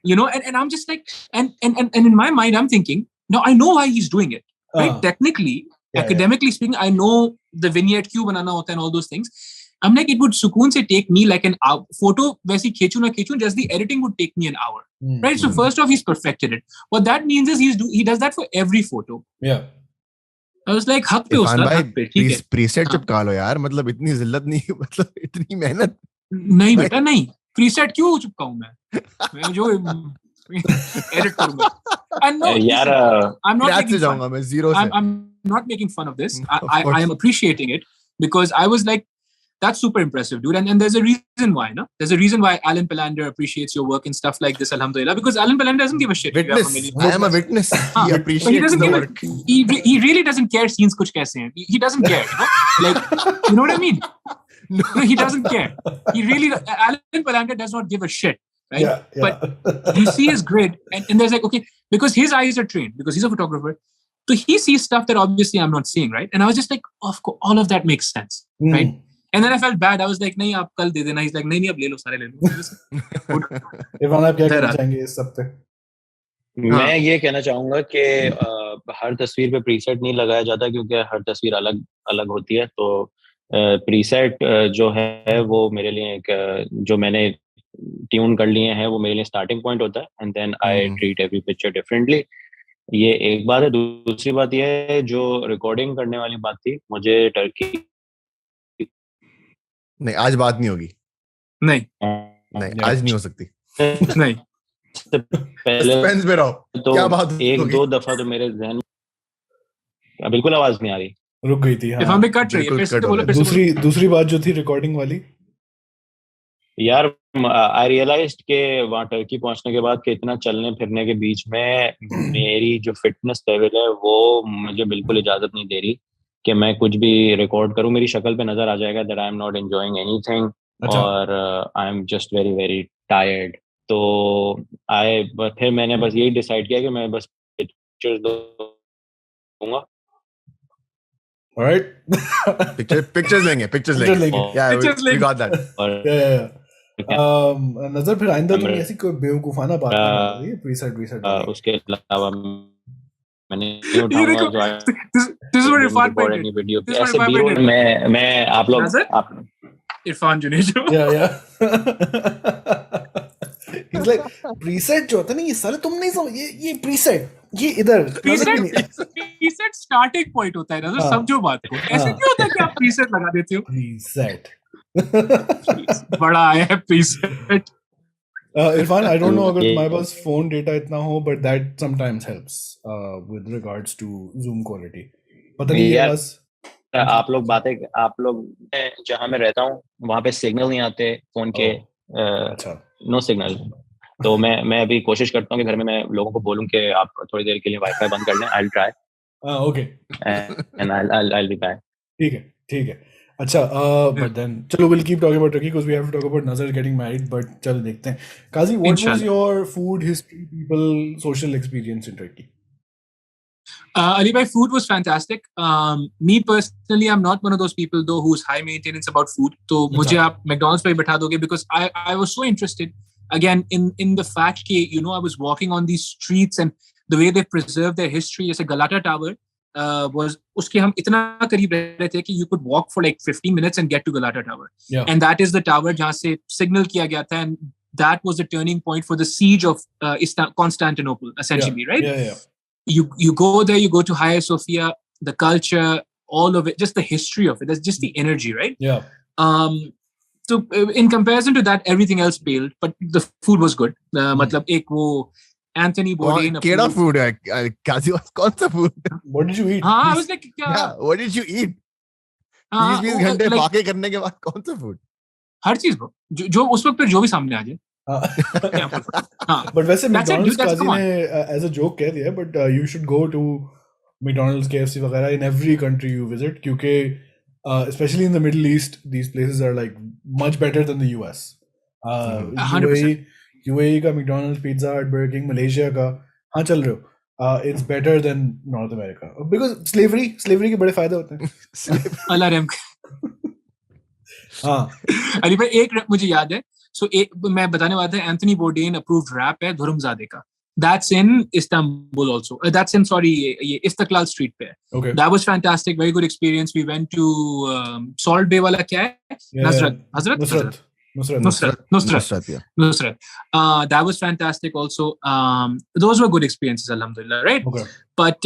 and I'm just like, and in my mind, I'm thinking, no, I know why he's doing it. Right? Technically, academically speaking, I know the vignette क्यों बनाना होता है and all those things. I'm like, it would सुकून से take me like an hour. Photo वैसी खींचूं ना खींचूं, just the editing would take me an hour. Right? So first off, he's perfected it. What that means is he does that for every photo. Yeah. I was like, हक पे उसका हक पे, ठीक है. Preset चिपका लो यार, मतलब इतनी जिल्लत नहीं, मतलब इतनी मेहनत. नहीं बेटा नहीं. Preset क्यों चिपकाऊं मैं जो edit करूंगा. And no, I'm not making fun. I'm not making fun of this. I am appreciating it because I was like, that's super impressive, dude. And there's a reason why, no? There's a reason why Alan Palander appreciates your work and stuff like this, alhamdulillah, because Alan Palander doesn't give a shit. Witness. I am a witness. He appreciates the work. He really doesn't care scenes kuch kaise hain. He doesn't care, Like, you know what I mean? No, he doesn't care. Alan Palander does not give a shit. Right? Yeah. But you see his grid and there's like, okay, because his eyes are trained, because he's a photographer, so he sees stuff that obviously I'm not seeing, right? And I was just like, of course, all of that makes sense, right? And then I felt bad. I was like, नहीं आप कल दे देना. He's like, नहीं अब ले लो सारे ले लो. इरफान आप क्या कहना चाहेंगे इस सब पे? मैं ये कहना चाहूँगा कि हर तस्वीर पे प्रीसेट नहीं लगाया जाता क्योंकि हर तस्वीर अलग अलग होती है. तो प्रीसेट जो है वो मेरे लिए एक जो मैंने ट्यून कर लिए हैं वो मेरे लिए स्टार्टिंग पॉइंट होता है. And then I treat every picture differently. ये एक बात है. दूसरी बात ये है जो रिकॉर्डिंग करने वाली बात थी. मुझे टर्की नहीं आज बात नहीं होगी. नहीं आज नहीं हो सकती. नहीं पहले में रहो. तो क्या बात एक दो दफा तो मेरे जहन में बिल्कुल आवाज नहीं आ रही. रुक गई थी. हाँ हमें कट रही है. फिर से बोलो. दूसरी बात जो थी रिकॉर्डिंग वाली यार, आई रियलाइज्ड के वहाँ टर्की पहुंचने के बाद कि इतना चलने फिरने के बीच में मेरी जो फिटनेस लेवल है वो मुझे बिल्कुल इजाजत नहीं दे रही कि मैं कुछ भी रिकॉर्ड करूं. मेरी शक्ल पे नजर आ जाएगा that I am not enjoying anything और I am just very very tired. तो फिर मैंने बस यही डिसाइड किया कि मैं बस पिक्चर्स दूंगा. ऑलराइट. पिक्चर्स लेंगे. या वी गॉट दैट. नजर फिर आइंदा तुम ऐसी कोई बेवकूफाना बात नहीं है. प्रीसेट उसके अलावा मैंने उठाऊंगा this is what Irfan pied video ऐसे बीरोल मैं आप लोग इरफान जुनेजो या He's like preset जो होता है ना ये साले तुम नहीं समझ. ये preset ये इधर preset starting point होता है ना. तो समझो बात को. ऐसे क्यों होता है कि आप preset लगा देते हो? Preset बड़ा आया है preset. Irfan, I don't know अगर तुम्हारे पास phone data इतना हो, but that sometimes helps with regards to zoom quality. पता नहीं ये बस आप लोग जहाँ मैं रहता हूँ वहाँ पे सिग्नल नहीं आते फोन के. अच्छा. No signal. तो मैं अभी कोशिश करता हूँ कि घर में मैं लोगों को बोलूँ कि आप थोड़ी देर के लिए वाईफाई बंद कर लें. I will try. Okay. And I will be back. ठीक है. अच्छा, but then चलो we'll keep talking about Turkey because we have to talk about Nazar getting married. But चलो देखते हैं. Kazi, what was your food history, people, social experience in Turkey? Ali bhai, food was fantastic. Me personally, I'm not one of those people though who's high maintenance about food. तो मुझे आप McDonald's पे ही बैठा दोगे because I was so interested again in the fact कि I was walking on these streets and the way they preserve their history. जैसे Galata Tower, was उसके हम इतना करीब रह रहे थे कि you could walk for like 15 minutes and get to Galata Tower. Yeah. And that is the tower जहाँ से signal किया गया था, and that was the turning point for the siege of Constantinople, essentially, right? Yeah. You go there, you go to Hagia Sophia, the culture, all of it, just the history of it, that's just the energy, right? Yeah. So in comparison to that, everything else paled, but the food was good. मतलब एक वो Anthony Bourdain केड़ा food है Kazi, कौन सा food? What did you eat? हाँ, I was like yeah, what did you eat? 20 घंटे पाके करने के बाद कौन सा food? हर चीज bro, जो उस वक्त पर जो भी सामने आ जाए. But वैसे McDonald's Kazi ने as a joke कह दिया, but you should go to McDonald's, KFC वगैरह in every country you visit, क्योंकि especially in the Middle East, these places are like much better than the US. 100%. UAE का McDonald's, Pizza Hut, Burger King, Malaysia का हाँ चल रहे हो. It's better than North America because slavery के बड़े फायदे होते हैं. अल्लाह रहम. हाँ. अली भाई एक मुझे याद है. So मैं बताने वाला था, Anthony Bourdain approved rap है धुरमज़ादे का. That's in Istanbul also. That's in ये Istiklal Street पे. Okay. That was fantastic, very good experience. We went to Salt Bay वाला क्या है? Nusrat. Yeah. That was fantastic also. Those were good experiences, alhamdulillah, right? Okay. But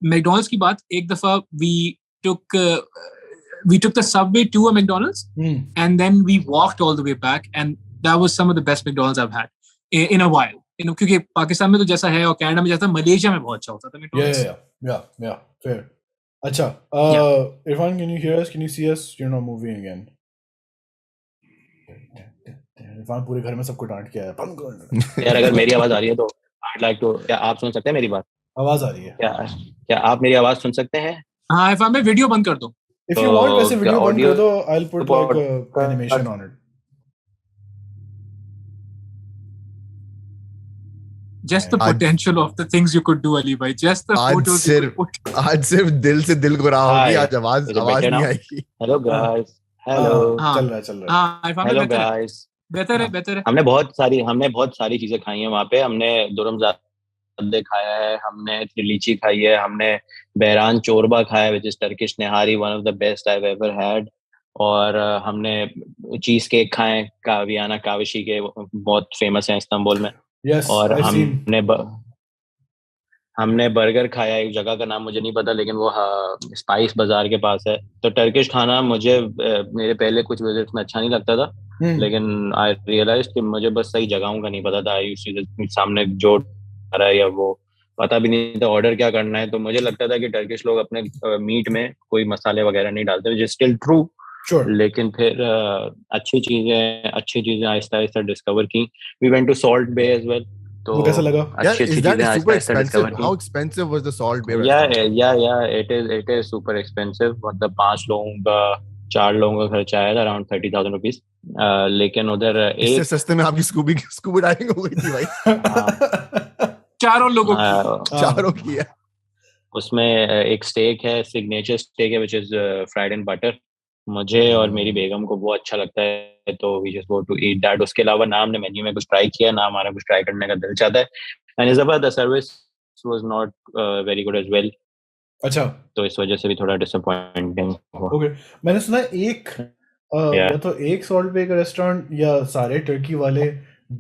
McDonald's की बात, एक दफा we took the subway to a McDonald's and then we walked all the way back, and that was some of the best McDonald's I've had in a while. क्योंकि पाकिस्तान में तो जैसा है और कनाडा में जैसा, मलेशिया में बहुत अच्छा होता था McDonald's. Yeah. Fair. अच्छा. Irfan, can you hear us? Can you see us? You're not moving again. Irfan पूरे घर में सबको डांट के आया, बंद कर. यार अगर मेरी आवाज आ रही है तो I'd like to, क्या आप सुन सकते हैं मेरी बात? आवाज आ रही है. क्या आप मेरी आवाज सुन सकते हैं? हाँ, इरफान भाई वीडियो बंद कर दो. If you want वैसे वीडियो बंद कर दो, I'll put like a animation on it. Just the potential of the things you could do, Ali bhai. Just the photos you could put. आज सिर्फ दिल से दिल को रहा होगी, आज आवाज नहीं आएगी. Hello guys. Hello. चल रहा. हाँ, Hello guys. बेहतर है. हमने बहुत सारी चीजें खाई हैं वहाँ पे. हमने दुरमज़ादे खाया है, हमने लीची खाई है, हमने बहरान चोरबा खाया है, which is Turkish nehari, one of the best I've ever had. और हमने चीज केक खाए, कावियाना काविशी के, बहुत फेमस है इस्तांबुल में. Yes, और हमने बर्गर खाया, एक जगह का नाम मुझे नहीं पता, लेकिन वो स्पाइस बाजार के पास है. तो टर्किश खाना मुझे मेरे पहले कुछ विजिट्स में अच्छा नहीं लगता था, लेकिन आई रियलाइज कि मुझे बस सही जगहों का नहीं पता था. सामने जो आ रहा है या वो पता भी नहीं था ऑर्डर क्या करना है. तो मुझे लगता था कि टर्किश लोग अपने मीट में कोई मसाले वगैरह नहीं डालते, which is still true. Sure. लेकिन फिर अच्छी चीजें आहिस्ता आहिस्ता डिस्कवर की. We went to Salt Bae as well. तो कैसा लगा? Is that super expensive? How expensive was the Salt Bay? Yeah, it is super expensive. मतलब 5 लोगों का 4 लोगों का खर्चा आया था around 30,000 rupees. लेकिन उधर इससे सस्ते में आपकी स्कूबा डाइविंग हो गई थी भाई. चारों की है. उसमें एक स्टेक है, सिग्नेचर स्टेक है, which is fried in butter. मुझे और मेरी बेगम को वो अच्छा लगता है, तो we just go to eat that. उसके अलावा ना हमने मेन्यू में कुछ ट्राई किया, ना हमारा कुछ ट्राई करने का दिल चाहता है. And इस दफा the service was not very good as well. अच्छा. तो इस वजह से भी थोड़ा disappointing हुआ. Okay. मैंने सुना या तो एक सॉल्ट बे का रेस्टोरेंट या सारे टर्की वाले,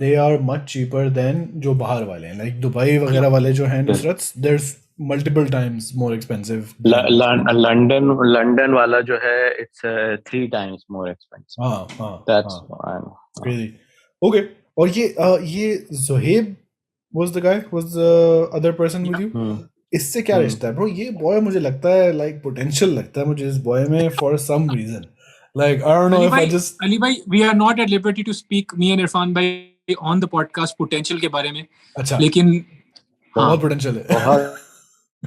they are much cheaper than जो बाहर वाले हैं, like दुबई वगैरह वाले जो हैं Nusrat, there's multiple times more expensive. London वाला जो है, it's 3 times more expensive. That's crazy. Okay. और ये Zohaib was the guy, was the other person with you? इससे क्या रिश्ता है bro? ये बॉय मुझे लगता है like potential लगता है मुझे इस बॉय में for some reason. Like I don't know if I just. Ali bhai, we are not at liberty to speak, me and Irfan bhai, on the podcast potential के बारे में. अच्छा. लेकिन बहुत potential है.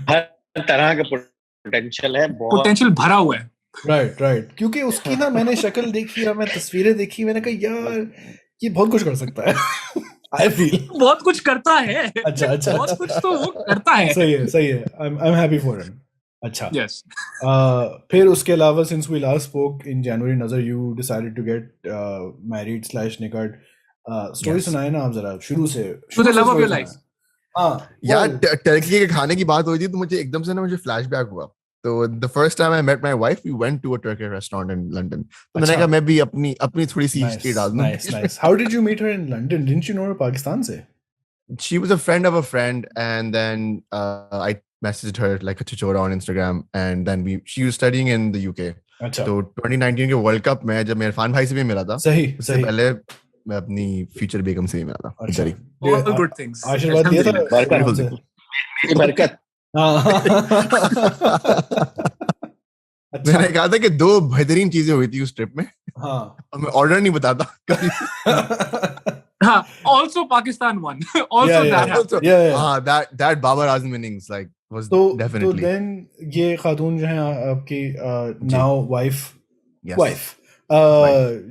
हर तरह का पोटेंशियल है, पोटेंशियल भरा हुआ है. राइट. क्योंकि उसकी ना मैंने शक्ल देखी और मैं तस्वीरें देखी, मैंने कहा यार ये बहुत कुछ कर सकता है. I feel बहुत कुछ करता है. अच्छा. बहुत कुछ तो वो करता है. सही है. I'm happy for him. अच्छा. Yes. फिर उसके अलावा since we last spoke in January, Nazar, you decided to get married / nikah. Story सुनाए ना आप जरा शुरू से. To the love of your life. यार टर्की के खाने की बात हो रही थी तो मुझे एकदम से ना मुझे फ्लैशबैक हुआ. तो the first time I met my wife, we went to a Turkish restaurant in London. तो मैंने कहा मैं भी अपनी थोड़ी सी हिस्ट्री डाल दूं. Nice. How did you meet her in London? Didn't you know her Pakistan से? She was a friend of a friend, and then I messaged her like a chichora on Instagram, and then she was studying in the UK. अच्छा. तो 2019 के world cup में जब मैं इरफान भाई से भी मिला था, उससे पहले मैं अपनी फ्यूचर बेगम से भी मिला था. अच्छा. All good things. आशीर्वाद दिया था. बरकत. मैंने कहा था कि 2 बेहतरीन चीजें हुई थी उस ट्रिप में. और मैं ऑर्डर नहीं बताता. Also Pakistan won. Also that Babar Azam innings like was definitely. So then ये खातून जो है आपकी now wife.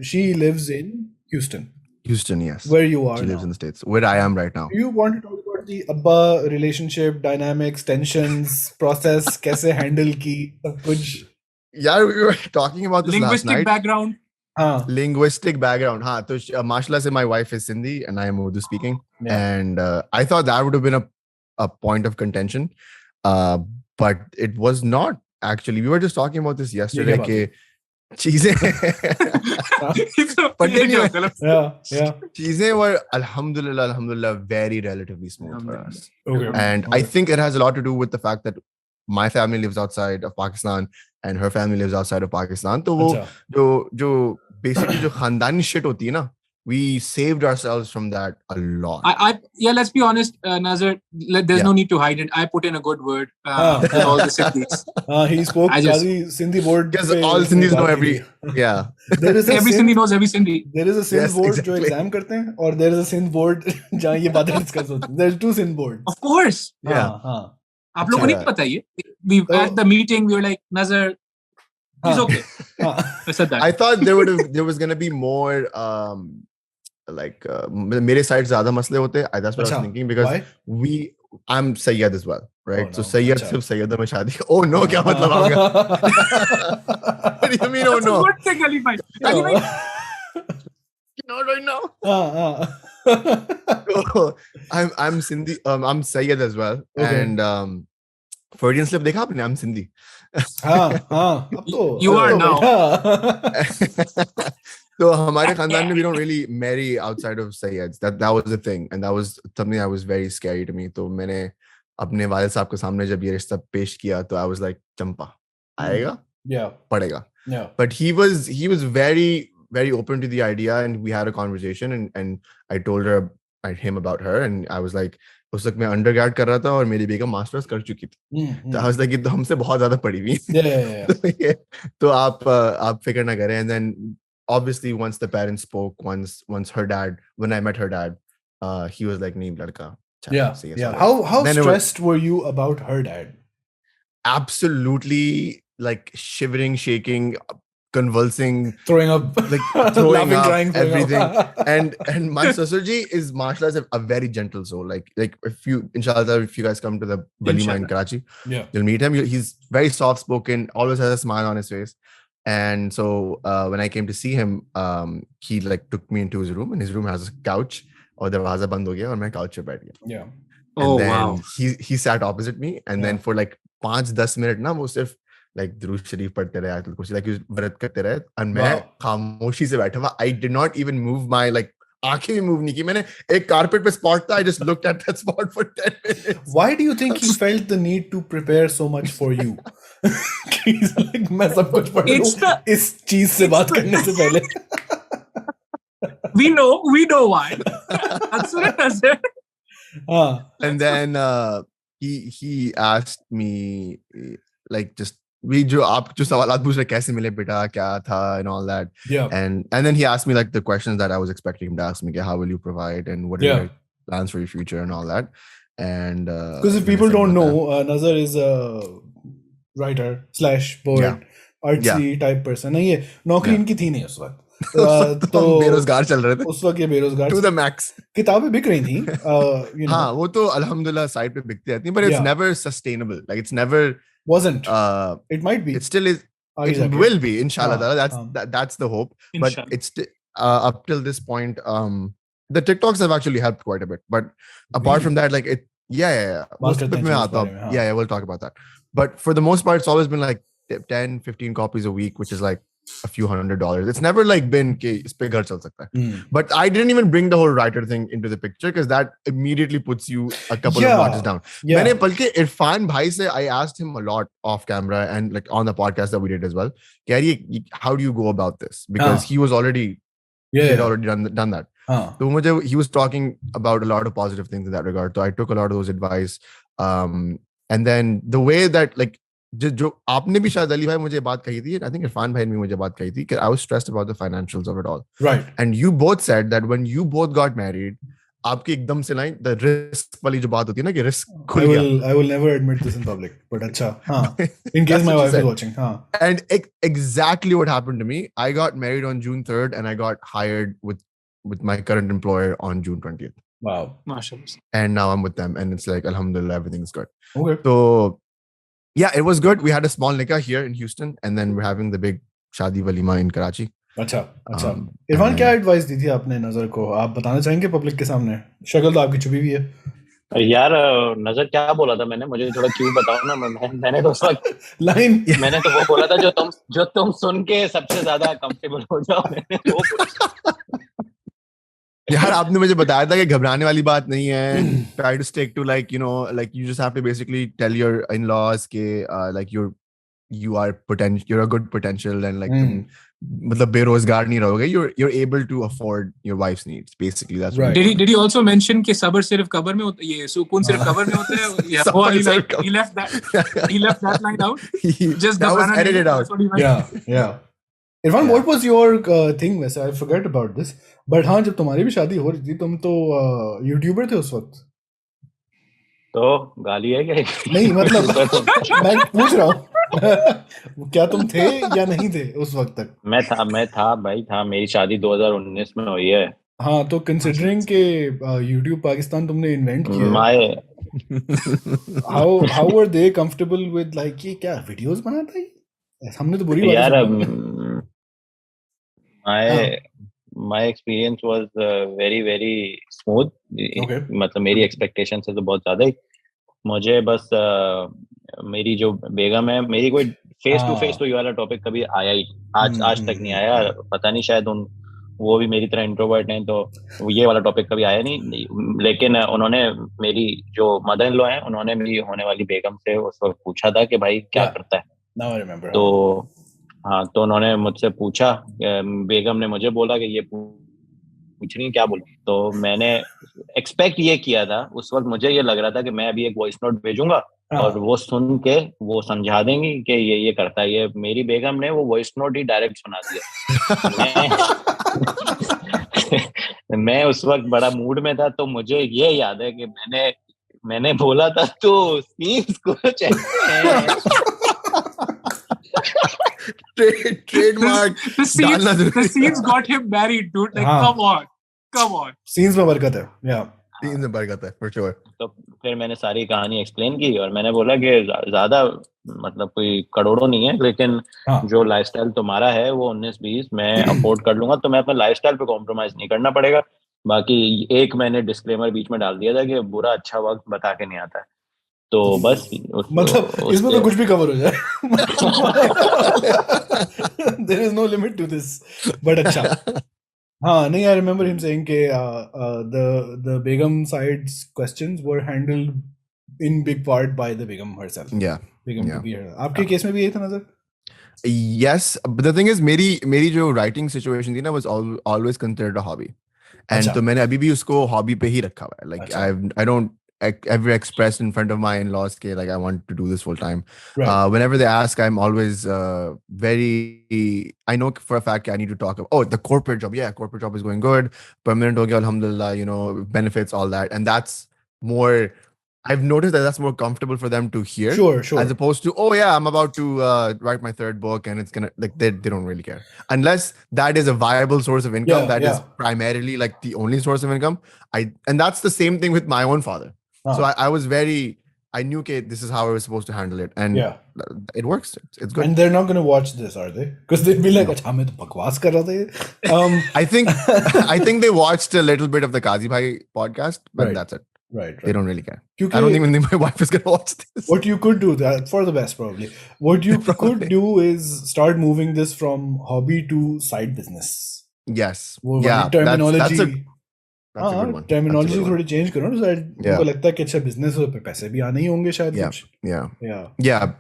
She lives in Houston, yes. Where you are. She lives in the States. Where I am right now. Do you want to talk about the Abba relationship, dynamics, tensions, process, कैसे handle की सब कुछ? Yeah, we were talking about this last night. Background. Linguistic background. So mashallah say my wife is Sindhi and I am Urdu speaking. And I thought that would have been a point of contention. But it was not actually. We were just talking about this yesterday. चीजें चीजें were alhamdulillah very relatively smooth for us. And I think it has a lot to do with the fact that my family lives outside of Pakistan and her family lives outside of Pakistan. तो वो जो basically जो खानदानी shit होती है ना, we saved ourselves from that a lot. Let's be honest, Nazar, there's no need to hide it. I put in a good word with all the Sindhis. He spoke Kazi Sindhi board. Because all Sindhis know every. Yeah. Every Sindhi knows every Sindhi. There is a Sindh board जो exam करते हैं, और there is a Sindh board जहाँ ये बातें discuss होती हैं. There's 2 Sindh boards. Of course. Yeah. आप लोगों को नहीं पता ये? We at the meeting we were like, Nazar, he's okay. I said that. I thought there was gonna be more like मेरे side ज़्यादा मसले होते. That's what I was thinking because I'm Sayyid as well, right? So Sayyid सिर्फ Sayyida में शादी. Oh no, क्या मतलब आ गया? What do you mean? Oh no. What thing, Ali bhai? Ali bhai. Not right now. I'm Sindhi. I'm Sayyid as well. Okay. And Freudian slip देखा आपने? I'm Sindhi. You are now. So हमारे खानदान में we don't really marry outside of Sayyids. That was the thing, and that was something that was very scary to me. तो मैंने अपने वालिद साहब के सामने जब ये रिश्ता पेश किया तो I was like चंपा आएगा, पड़ेगा. But he was very very open to the idea, and we had a conversation, and I told him about her, and I was like उस वक्त मैं अंडरग्रेड कर रहा था और मेरी बेगम मास्टर्स कर चुकी थी. तो I was like तो हमसे बहुत ज्यादा पढ़ी हुई. तो आप फिक्र ना करें. And then obviously once the parents spoke, once her dad, when I met her dad, he was like नहीं लड़का. How stressed were you about her dad? Absolutely, like shivering, shaking, convulsing, throwing up, laughing, crying, everything. And my Sasurji is mashallah a very gentle soul. Like if you inshallah if you guys come to the Walima in Karachi, you'll meet him. He's very soft spoken, always has a smile on his face. And so when I came to see him, he like took me into his room, and his room has a couch. और दरवाजा बंद हो गया और मैं couch पे बैठ गया. And then he sat opposite me, and then for like 5-10 minute ना वो सिर्फ like दुरूद शरीफ पढ़ते रहे, आयतुल कुर्सी, like व्रत करते रहे, और मैं खामोशी से बैठा हुआ. I did not even move my like आंखें भी मूव नहीं की मैंने. एक कारपेट पे स्पॉट था, I just looked at that spot for 10 minutes. Why do you think he felt the need to prepare so much for you? He's like मैं सब कुछ पढ़ लूं इस चीज से बात करने से पहले. We know why. That's what it does. And then he asked me like just जो आप जो सवालात पूछ रहे कैसे मिले बेटा, क्या था, and all that. And then he asked me like the questions that I was expecting him to ask me. How will you provide, and what are your plans for your future, and all that. And because if people don't know, Nazar is a writer/poet, artsy type person. नहीं ये नौकरी इनकी थी नहीं उस वक्त. तो बेरोजगार चल रहे थे उस वक्त. ये बेरोजगार to the max. किताबें बिक रही थी. हाँ वो तो अल्हम्दुलिल्लाह साइड पे बिकती रहती हैं, but it's never sustainable. Like it's never wasn't. It might be. It still is. It will be, inshallah. That's the hope. But it's up till this point. The TikToks have actually helped quite a bit. But apart from that, like Yeah. Yeah, we'll talk about that. But for the most part, it's always been like 10, 15 copies a week, which is like a few $100. It's never like been कि इस पे घर चल सकता है. But I didn't even bring the whole writer thing into the picture because that immediately puts you a couple of notches down. मैंने बल्कि इरफान भाई से I asked him a lot off camera and like on the podcast that we did as well. How do you go about this? Because he was already he had already done that. So he was talking about a lot of positive things in that regard. So I took a lot of those advice. And then the way that like जो आपने भी शायद अली भाई मुझे बात कही थी, I think Irfan भाई ने भी मुझे बात कही थी, I was stressed about the financials of it all. Right. And you both said that when you both got married, आपकी एकदम से लाइन the risk वाली जो बात होती है ना कि risk खुल गया. I will never admit this in public, but अच्छा, हाँ. In case my wife is watching, हाँ. And exactly what happened to me. I got married on June 3rd and I got hired with my current employer on June 20th. Wow. Mashallah. And now I'm with them and it's like alhamdulillah everything's good. Okay. So yeah, it was good. We had a small nikah here in Houston and then we're having the big shadi walima in Karachi. अच्छा. इरफान क्या advice दी थी आपने नजर को? आप बताना चाहेंगे public के सामने? शक्ल तो आपकी छुपी हुई है. यार नजर क्या बोला था मैंने? मुझे थोड़ा क्यों बताओ ना. मैंने तो उस वक्त लाइन मैंने तो वो बोला था जो तुम सुन के सबसे ज्यादा कंफर्टेबल हो जाओ. मैंने वो बोला. यार आपने मुझे बताया था कि घबराने वाली बात नहीं है. Try to stick to like you just have to basically tell your in-laws के like you're a good potential and like मतलब बेरोजगार नहीं रहोगे. You're able to afford your wife's needs basically. That's right. Did he also mention कि सब्र सिर्फ कब्र में होता है? ये सुकून सिर्फ कब्र में होता है? Yeah. Or he left that line out. That was edited out. Yeah. Irfan, what was your thing वैसे? I forgot about this. But हाँ, जब तुम्हारी भी शादी हो रही थी, तुम तो यूट्यूबर थे उस वक्त. तो गाली है क्या? नहीं मतलब मैं पूछ रहा हूँ क्या तुम थे या नहीं थे उस वक्त तक? मैं था भाई था. मेरी शादी 2019 में हुई है. हाँ, तो कंसिडरिंग के YouTube पाकिस्तान तुमने इन्वेंट किया. How were they comfortable with like ये क्या वीडियोस बनाता है? हमने तो बुरी बात यार. My experience was very very smooth. Okay. मतलब मेरी एक्सपेक्टेशन से तो बहुत ज्यादा ही. मुझे बस मेरी जो बेगम है, मेरी कोई फेस टू फेस तो ये वाला टॉपिक कभी आया ही आज तक नहीं आया. पता नहीं शायद वो भी मेरी तरह इंट्रोवर्ट हैं तो ये वाला टॉपिक कभी आया नहीं. लेकिन उन्होंने मेरी जो मदर इन लॉ है, उन्होंने मेरी होने वाली बेगम से उस वक्त पूछा था कि भाई क्या करता है. Now I remember. तो हाँ, तो उन्होंने मुझसे पूछा. बेगम ने मुझे बोला कि ये पूछ रही क्या बोलूं. तो मैंने एक्सपेक्ट ये किया था. उस वक्त मुझे ये लग रहा था कि मैं अभी एक वॉइस नोट भेजूंगा और वो सुन के वो समझा देंगी कि ये करता है. ये मेरी बेगम ने वो वॉइस नोट ही डायरेक्ट सुना दिया. मैं उस वक्त बड़ा मूड में था. तो मुझे ये याद है कि मैंने बोला था तो सीन्स कुछ trademark. The scenes got him married, dude. Like, come on. Scenes में बरकत है. Yeah. Scenes में बरकत है, for sure. तो फिर मैंने सारी कहानी एक्सप्लेन की और मैंने बोला कि ज्यादा मतलब कोई करोड़ों नहीं है, लेकिन जो लाइफस्टाइल तुम्हारा है वो 19-20 मैं अफोर्ड कर लूंगा. तो मैं अपने लाइफस्टाइल पे कॉम्प्रोमाइज नहीं करना पड़ेगा. बाकी एक मैंने डिस्क्लेमर बीच में डाल दिया था कि बुरा अच्छा वक्त बता के नहीं आता है. तो बस मतलब इसमें तो कुछ भी कवर हो जाए. There is no limit to this. But अच्छा. हाँ, नहीं, I remember him saying कि the Begum side's questions were handled in big part by the Begum herself. Yeah. Begum to be her. आपके केस में भी यही था नजर? Yes, but the thing is मेरी जो writing situation थी ना was always considered a hobby. And तो मैंने अभी भी उसको hobby पे ही रखा हुआ है. Like I don't ever expressed in front of my in-laws that like I want to do this full time. Right. Whenever they ask, I'm always very. I know for a fact I need to talk about. Oh, the corporate job. Yeah, corporate job is going good. Permanent ho gaya, alhamdulillah. Benefits, all that, and that's more. I've noticed that that's more comfortable for them to hear. Sure. As opposed to, oh yeah, I'm about to write my 3rd book, and it's gonna like they don't really care unless that is a viable source of income. That is primarily like the only source of income. And that's the same thing with my own father. So I was I knew okay, this is how I was supposed to handle it, and it works. It's good. And they're not going to watch this, are they? Because they'd be like, "Acha, main to bakwas kar raha tha." I think they watched a little bit of the Kazi Bhai podcast, but that's it. Right. They don't really care. I don't even think my wife is going to watch this. What you could do, that for the best probably. What you could do is start moving this from hobby to side business. Yes. Terminology. That's a good one. Terminology थोड़ी change करो ना, so उनको लगता है कि अच्छा business हो पे पैसे भी आने ही होंगे शायद कुछ. Yeah.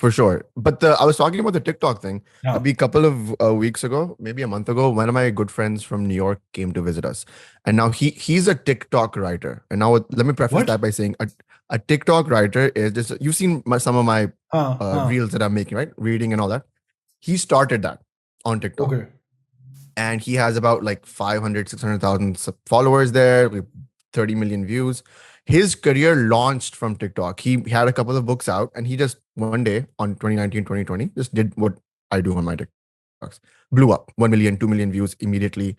For sure. But I was talking about the TikTok thing. A couple of weeks ago, maybe a month ago, one of my good friends from New York came to visit us. And now he's a TikTok writer. And now let me preface that by saying a TikTok writer is just, you've seen some of my reels that I'm making, right? Reading and all that. He started that on TikTok. Okay. And he has about like 500, 600,000 followers there, with 30 million views. His career launched from TikTok. He had a couple of books out and he just one day on 2019, 2020, just did what I do on my TikToks. Blew up 1 million, 2 million views immediately.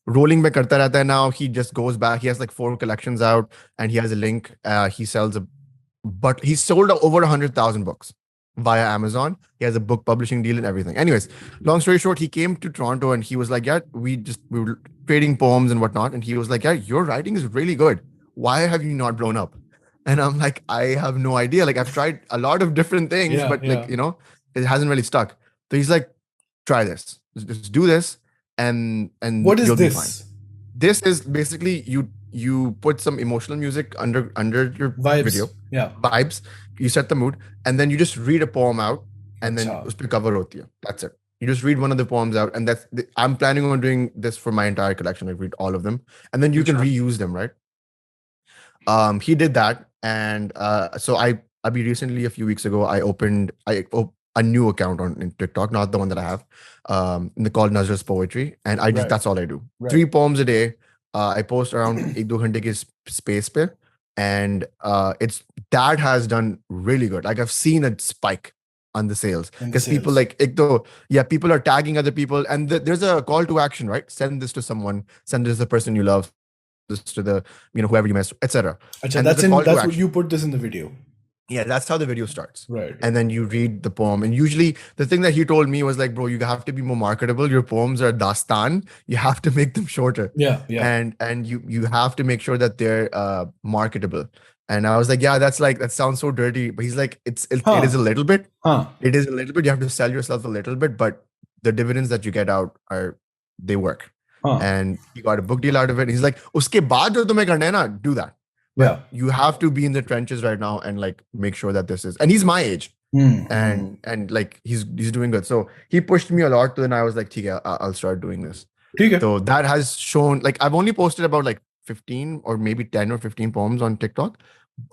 Rolling mein karta rehta hai now. He just goes back. He has like 4 collections out and he has a link. He sold over 100,000 books via Amazon. He has a book publishing deal and everything. Anyways, long story short, he came to Toronto and he was like, yeah, we were trading poems and whatnot. And he was like, yeah, your writing is really good. Why have you not blown up? And I'm like, I have no idea. Like I've tried a lot of different things, but like, it hasn't really stuck. So he's like, try this. Just do this and what is you'll this? Be fine. This is basically you put some emotional music under your vibes. Video. Yeah. Vibes. You set the mood and then you just read a poem out and then uspe cover hoti hai. That's it. You just read one of the poems out and I'm planning on doing this for my entire collection. I read all of them and then you can reuse them, right? He did that, and so I recently a few weeks ago I opened a new account on TikTok, not the one that I have, called Nazar's Poetry, and I just that's all I do. 3 poems a day. I post around 1-2 घंटे के space pe, and that has done really good. Like I've seen a spike on the sales because people like people are tagging other people, and there's a call to action, right? Send this to someone. Send this to the person you love. This to the whoever you mess, etc. That's what you put this in the video. Yeah, that's how the video starts. Right. And then you read the poem. And usually the thing that he told me was like, bro, you have to be more marketable. Your poems are dastan. You have to make them shorter. Yeah. And you have to make sure that they're marketable. And I was like, yeah, that sounds so dirty. But he's like, it is a little bit. It is a little bit. You have to sell yourself a little bit, but the dividends that you get out they work. And he got a book deal out of it. He's like, uske baad jo tumhe karna hai na, do that. But you have to be in the trenches right now and like make sure that this is. And he's my age, and like he's doing good. So he pushed me a lot. And I was like, okay, I'll start doing this. So that has shown. Like I've only posted about like 15 or maybe 10 or 15 poems on TikTok,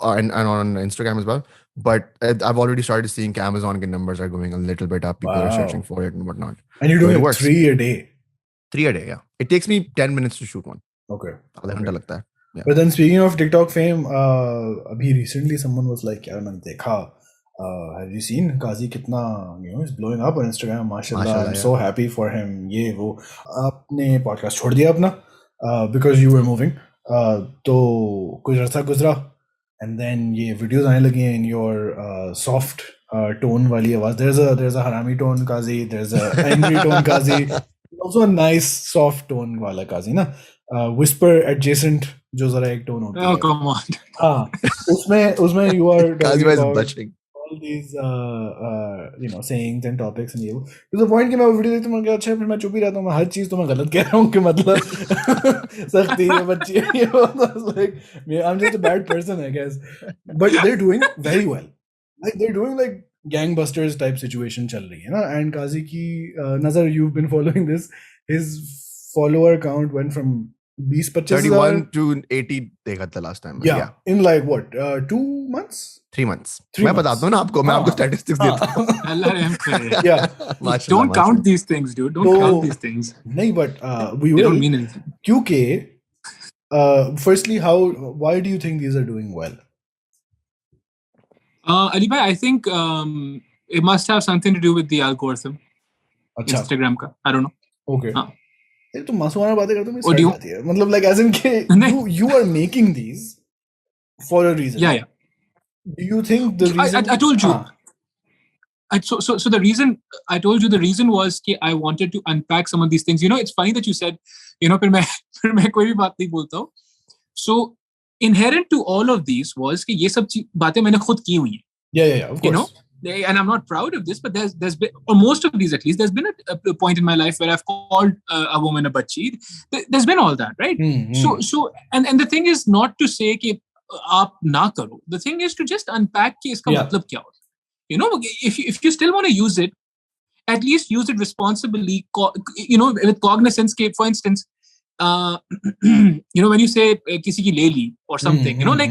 and on Instagram as well. But I've already started seeing Amazon numbers are going a little bit up. People are searching for it and whatnot. And you're doing 3 a day. 3 a day, yeah. It takes me 10 minutes to shoot one. Okay. Yeah. But then speaking of TikTok fame, recently someone was like, yaar, maine dekha, have you seen Kazi kitna, he's blowing up on Instagram, mashallah. I'm so happy for him. Ye wo. Aapne podcast chhod diya apna because you were moving. To kuch arsa guzra, and then ye videos aane lagi in your soft tone wali awaaz. There's a harami tone Kazi, there's a angry tone Kazi. Also a nice soft tone wala Kazi na, whisper adjacent jo zara ek tone hoti hai. Oh come on. Usme you are Kazi was blushing. All these sayings and topics and ये to the point कि मैं वो video देखता हूँ मैं अच्छा फिर मैं चुप ही रहता हूँ, मैं हर चीज तो मैं गलत कह रहा हूँ कि मतलब सख्ती है बच्ची है, like I'm just a bad person I guess, but they're doing very well. Like they're doing like gangbusters type situation चल रही है ना. And Kazi की Nazar, you've been following this, his follower count went from 20-25 31 to 80 देखा था last time. Yeah. In like what 2 months? 3 months. मैं बताता हूँ ना आपको, मैं आपको statistics देता हूँ. Yeah. Don't count these things, dude. Don't count these things. नहीं, but we will. They don't mean anything. क्योंकि firstly, why do you think these are doing well? Ali bhai, I think it must have something to do with the algorithm. Instagram ka. I don't know. Okay. तो मासूमाना बातें करते हो मैं आती है, मतलब like as in के you are making these for a reason. Yeah. Do you think the reason? I told you. So the reason I told you, the reason was that I wanted to unpack some of these ththings. It's funny that you said, फिर मैं कोई भी बात नहीं बोलता हूँ. So inherent to all of these was कि ये सब बातें मैंने खुद की हुई हैं. Yeah, of course. You know, and I'm not proud of this, but there's been, or most of these at least, there's been a point in my life where I've called a woman a bachi. There's been all that, right? So and the thing is not to say कि आप ना करो. The thing is to just unpack कि इसका मतलब क्या होता है. You know, if you still want to use it, at least use it responsibly. You know, with cognizance. For instance, you know, when you say kisi ki le li or something, you know, like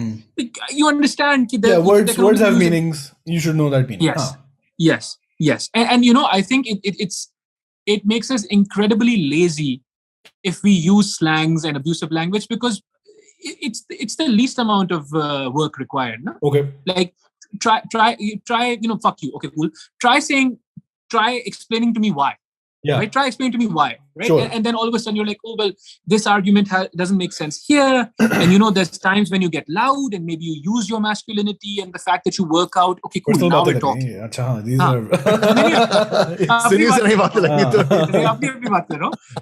you understand that words have meanings. You should know that meaning. Yes. And you know, I think it makes us incredibly lazy if we use slangs and abusive language, because it's the least amount of work required. No? Okay. Like try, you know, fuck you. Okay, cool. Try explaining to me why. Yeah. Right? Try explaining to me why. Right? Sure. And then all of a sudden you're like, oh, well, this argument doesn't make sense here. And you know, there's times when you get loud and maybe you use your masculinity and the fact that you work out. Okay, cool. Personal Now we're talking. These are.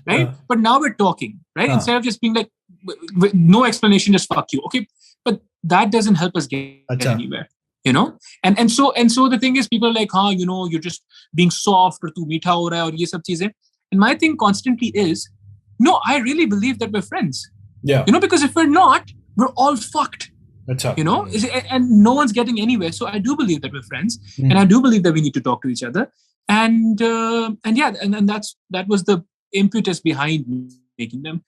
Right? But now we're talking, right? Instead of just being like, with no explanation, just fuck you. Okay. But that doesn't help us get anywhere. You know, and so the thing is, people are like, you know, you're just being soft, or tu meetha ho raha hai, aur ye sab cheezein. And my thing constantly is, no, I really believe that we're friends. Yeah. You know, because if we're not, we're all fucked. You know, and no one's getting anywhere. So I do believe that we're friends, and I do believe that we need to talk to each other. And that was the impetus behind making them.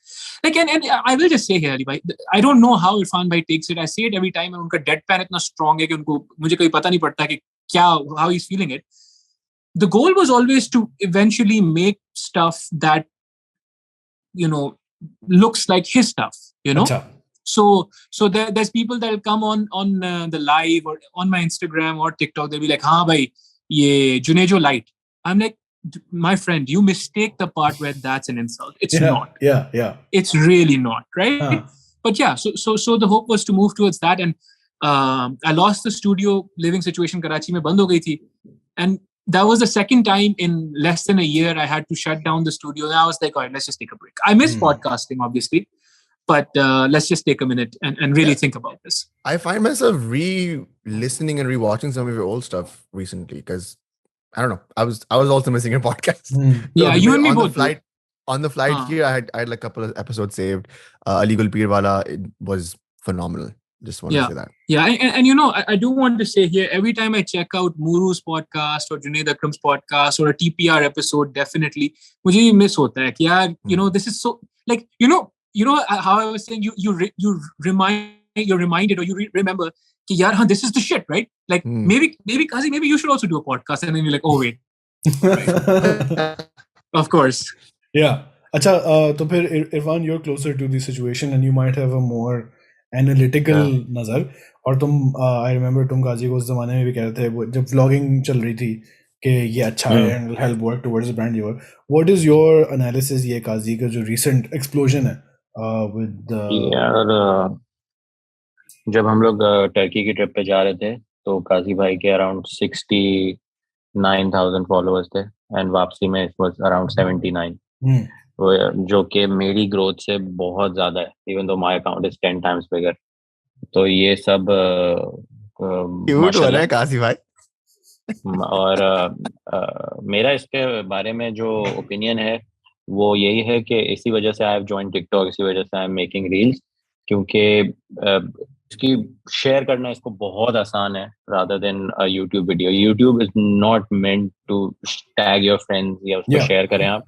Like, and I will just say here, Ali bhai, I don't know how Irfan bhai takes it. I say it every time, and unka deadpan itna strong hai कि उनको मुझे कभी पता नहीं पड़ता कि क्या, how he's feeling it. The goal was always to eventually make stuff that, you know, looks like his stuff, you know. So there's people that will come on the live or on my Instagram or TikTok. They'll be like, "हाँ भाई, ये Junejo light." I'm like, my friend, you mistake the part where that's an insult. It's not. Yeah. It's really not, right? But yeah, so the hope was to move towards that, and I lost the studio. Living situation Karachi mein band ho gayi thi, and that was the second time in less than a year I had to shut down the studio. And I was like, all right, let's just take a break. I miss podcasting, obviously, but let's just take a minute and really think about this. I find myself re-listening and re-watching some of your old stuff recently because I don't know. I was also missing your podcast. Yeah, you and me both. On the flight here, I had like a couple of episodes saved. Ali Gulpir Wala, it was phenomenal. Just want to say that. Yeah, and you know, I do want to say here, every time I check out Muru's podcast or Junaid Akram's podcast or a TPR episode, definitely, मुझे ये miss होता है कि यार, you know, this is so, like, you know how I was saying, you're reminded or you remember कि यार, हाँ, this is the shit, right? Like, maybe Kazi, maybe you should also do a podcast. And then you're like, oh, wait. Right. Of course. Yeah. Acha, तो फिर Irfan, you're closer to the situation and you might have a more analytical nazar. और तुम, I remember तुम काजी को उस ज़माने में भी कह रहे थे जब vlogging चल रही थी कि ये अच्छा है and will help work towards the brand you are. What is your analysis ये काजी का जो recent explosion है with the... यार, जब हम लोग टर्की की ट्रिप पे जा रहे थे तो काजी भाई के अराउंड 69,000 फॉलोअर्स थे एंड वापसी में इट वाज अराउंड 79, जो कि मेरी ग्रोथ से बहुत ज्यादा है, even though my account is 10 times bigger. तो ये सब क्यूट हो रहा है काजी भाई. और मेरा इसके बारे में जो ओपिनियन है वो यही है कि इसी वजह से आई हैव जॉइन टिकटॉक, इसी वजह से आई एम मेकिंग रील्स, क्योंकि इसकी शेयर करना इसको बहुत आसान है rather than a YouTube video. YouTube is not meant to tag your friends या उसको शेयर करें आप,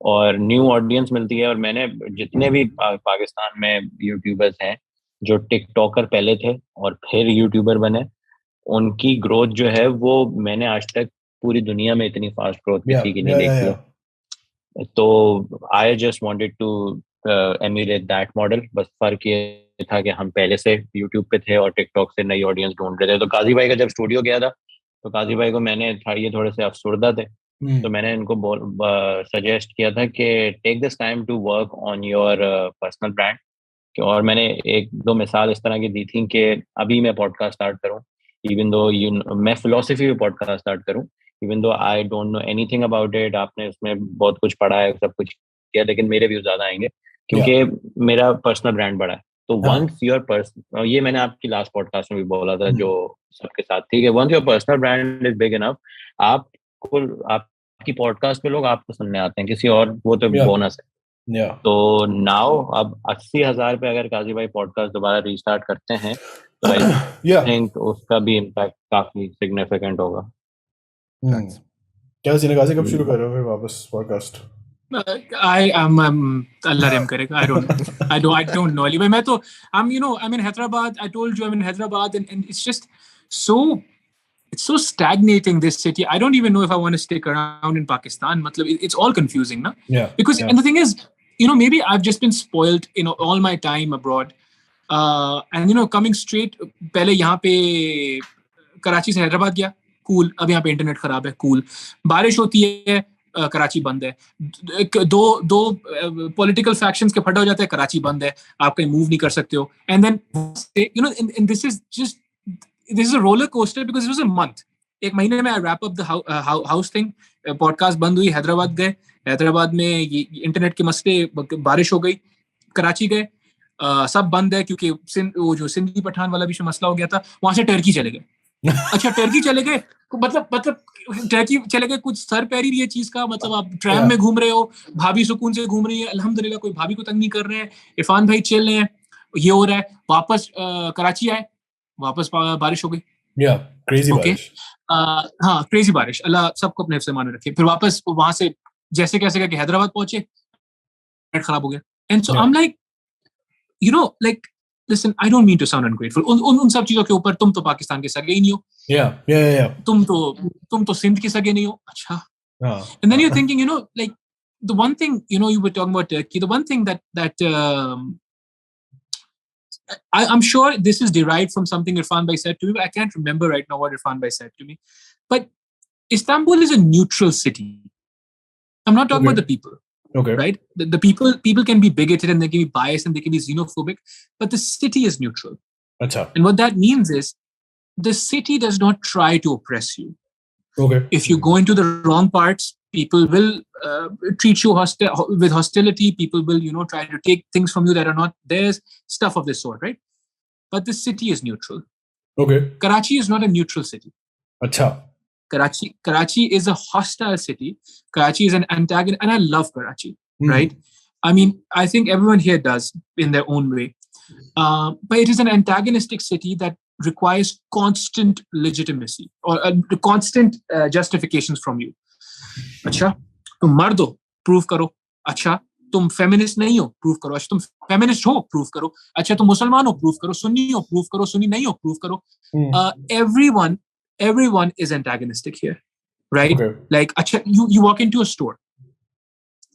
और न्यू ऑडियंस मिलती है. और मैंने जितने भी पाकिस्तान में यूट्यूबर्स हैं जो टिकटॉकर पहले थे और फिर यूट्यूबर बने, उनकी ग्रोथ जो है वो मैंने आज तक पूरी दुनिया में इतनी फास्ट ग्रोथ किसी की नहीं देखी. तो I just wanted to emulate that model. बस फर्क ये था कि हम पहले से यूट्यूब पे थे और टिकटॉक से नई ऑडियंस ढूंढ रहे थे. तो काजी भाई का जब स्टूडियो गया था तो काजी भाई को मैंने ये थोड़े से अफसुर्दा थे, तो मैंने इनको सजेस्ट किया था कि take this time to work on your personal brand. और मैंने एक दो मिसाल इस तरह की दी थी कि अभी मैं पॉडकास्ट स्टार्ट करूं, इवन दो मैं फिलोसफी पे पॉडकास्ट स्टार्ट करूं, even though I don't know anything about it. आपने उसमें बहुत कुछ पढ़ा है, सब कुछ किया, लेकिन मेरे व्यूज ज्यादा आएंगे क्योंकि मेरा पर्सनल ब्रांड बड़ा है. तो once your person, ये मैंने आपकी लास्ट पॉडकास्ट में भी बोला था जो सबके साथ थी, कि once your personal brand is big enough, आपकी पॉडकास्ट पे लोग आपको सुनने आते हैं, किसी और, वो तो बोनस है। तो नाउ अब 80,000 पे अगर काजी भाई पॉडकास्ट दोबारा रीस्टार्ट करते हैं तो आई थिंक उसका भी इम्पैक्ट काफी सिग्निफिकेंट होगा। क्या सीन काजी, कब शुरू कर रहे हो फिर वापस podcast? I am Allah Reham karega. I don't know. Anyway, मैं तो I'm in Hyderabad. I told you I'm in Hyderabad, and it's just it's so stagnating, this city. I don't even know if I want to stick around in Pakistan. It's all confusing, na? Yeah. Because and the thing is, maybe I've just been spoiled, all my time abroad, and coming straight. पहले यहाँ पे कराची से हैदराबाद गया, cool. अब यहाँ पे internet खराब है, cool. बारिश होती है, कराची बंद है, दो पॉलिटिकल फैक्शंस के फटा हो जाते हैं, कराची बंद है, आप कहीं मूव नहीं कर सकते हो, and then and this is a roller coaster because it was a month. एक महीने में I wrap up the house thing, podcast बंद हुई, हैदराबाद गए, हैदराबाद में इंटरनेट के मसले, बारिश हो गई, कराची गए, सब बंद है क्योंकि वो जो सिंधी पठान वाला भी मसला हो गया था, वहां से टर्की चले गए। अच्छा, टर्की चले गए, मतलब टर्की चले गए, कुछ सर पैरी भी है चीज का, मतलब आप ट्रैम में घूम रहे हो, भाभी सुकून से घूम रही है, अल्हम्दुलिल्लाह कोई भाभी को तंग नहीं कर रहे हैं, इरफान भाई चिल हैं, ये हो रहा है, वापस कराची आए, वापस बारिश हो गई, क्रेजी बारिश, हाँ क्रेजी बारिश, अल्लाह सबको अपने हिफ्ज़ में रखे, फिर वापस वहां से जैसे कैसे करके हैदराबाद पहुंचे, नेट खराब हो गया, and so I am like listen, I don't mean to sound ungrateful. उन सब चीजों के ऊपर तुम तो पाकिस्तान के सगे ही नहीं हो, तुम तो सिंध के सगे नहीं हो, अच्छा, and then you're thinking, like the one thing, you were talking about Turkey, the one thing that I'm sure this is derived from something Irfan Bhai said to me, but I can't remember right now what Irfan Bhai said to me, but Istanbul is a neutral city. I'm not talking about the people. Okay. Right? The people can be bigoted and they can be biased and they can be xenophobic, but the city is neutral. Achha. And what that means is the city does not try to oppress you. Okay. If you go into the wrong parts, people will treat you with hostility. People will, try to take things from you that are not theirs, stuff of this sort, right? But the city is neutral. Okay. Karachi is not a neutral city. Achha. Karachi is a hostile city. Karachi is an antagonist, and I love Karachi, right? I mean, I think everyone here does in their own way. But it is an antagonistic city that requires constant legitimacy or constant justifications from you. अच्छा, तुम मर्द हो, prove करो. अच्छा, तुम feminist नहीं हो, prove करो. अच्छा, तुम feminist हो, prove करो. अच्छा, तुम मुसलमान हो, prove करो. सुन्नी हो, prove करो. सुन्नी नहीं हो, prove करो. Everyone is antagonistic here, right? Okay. Like, you walk into a store,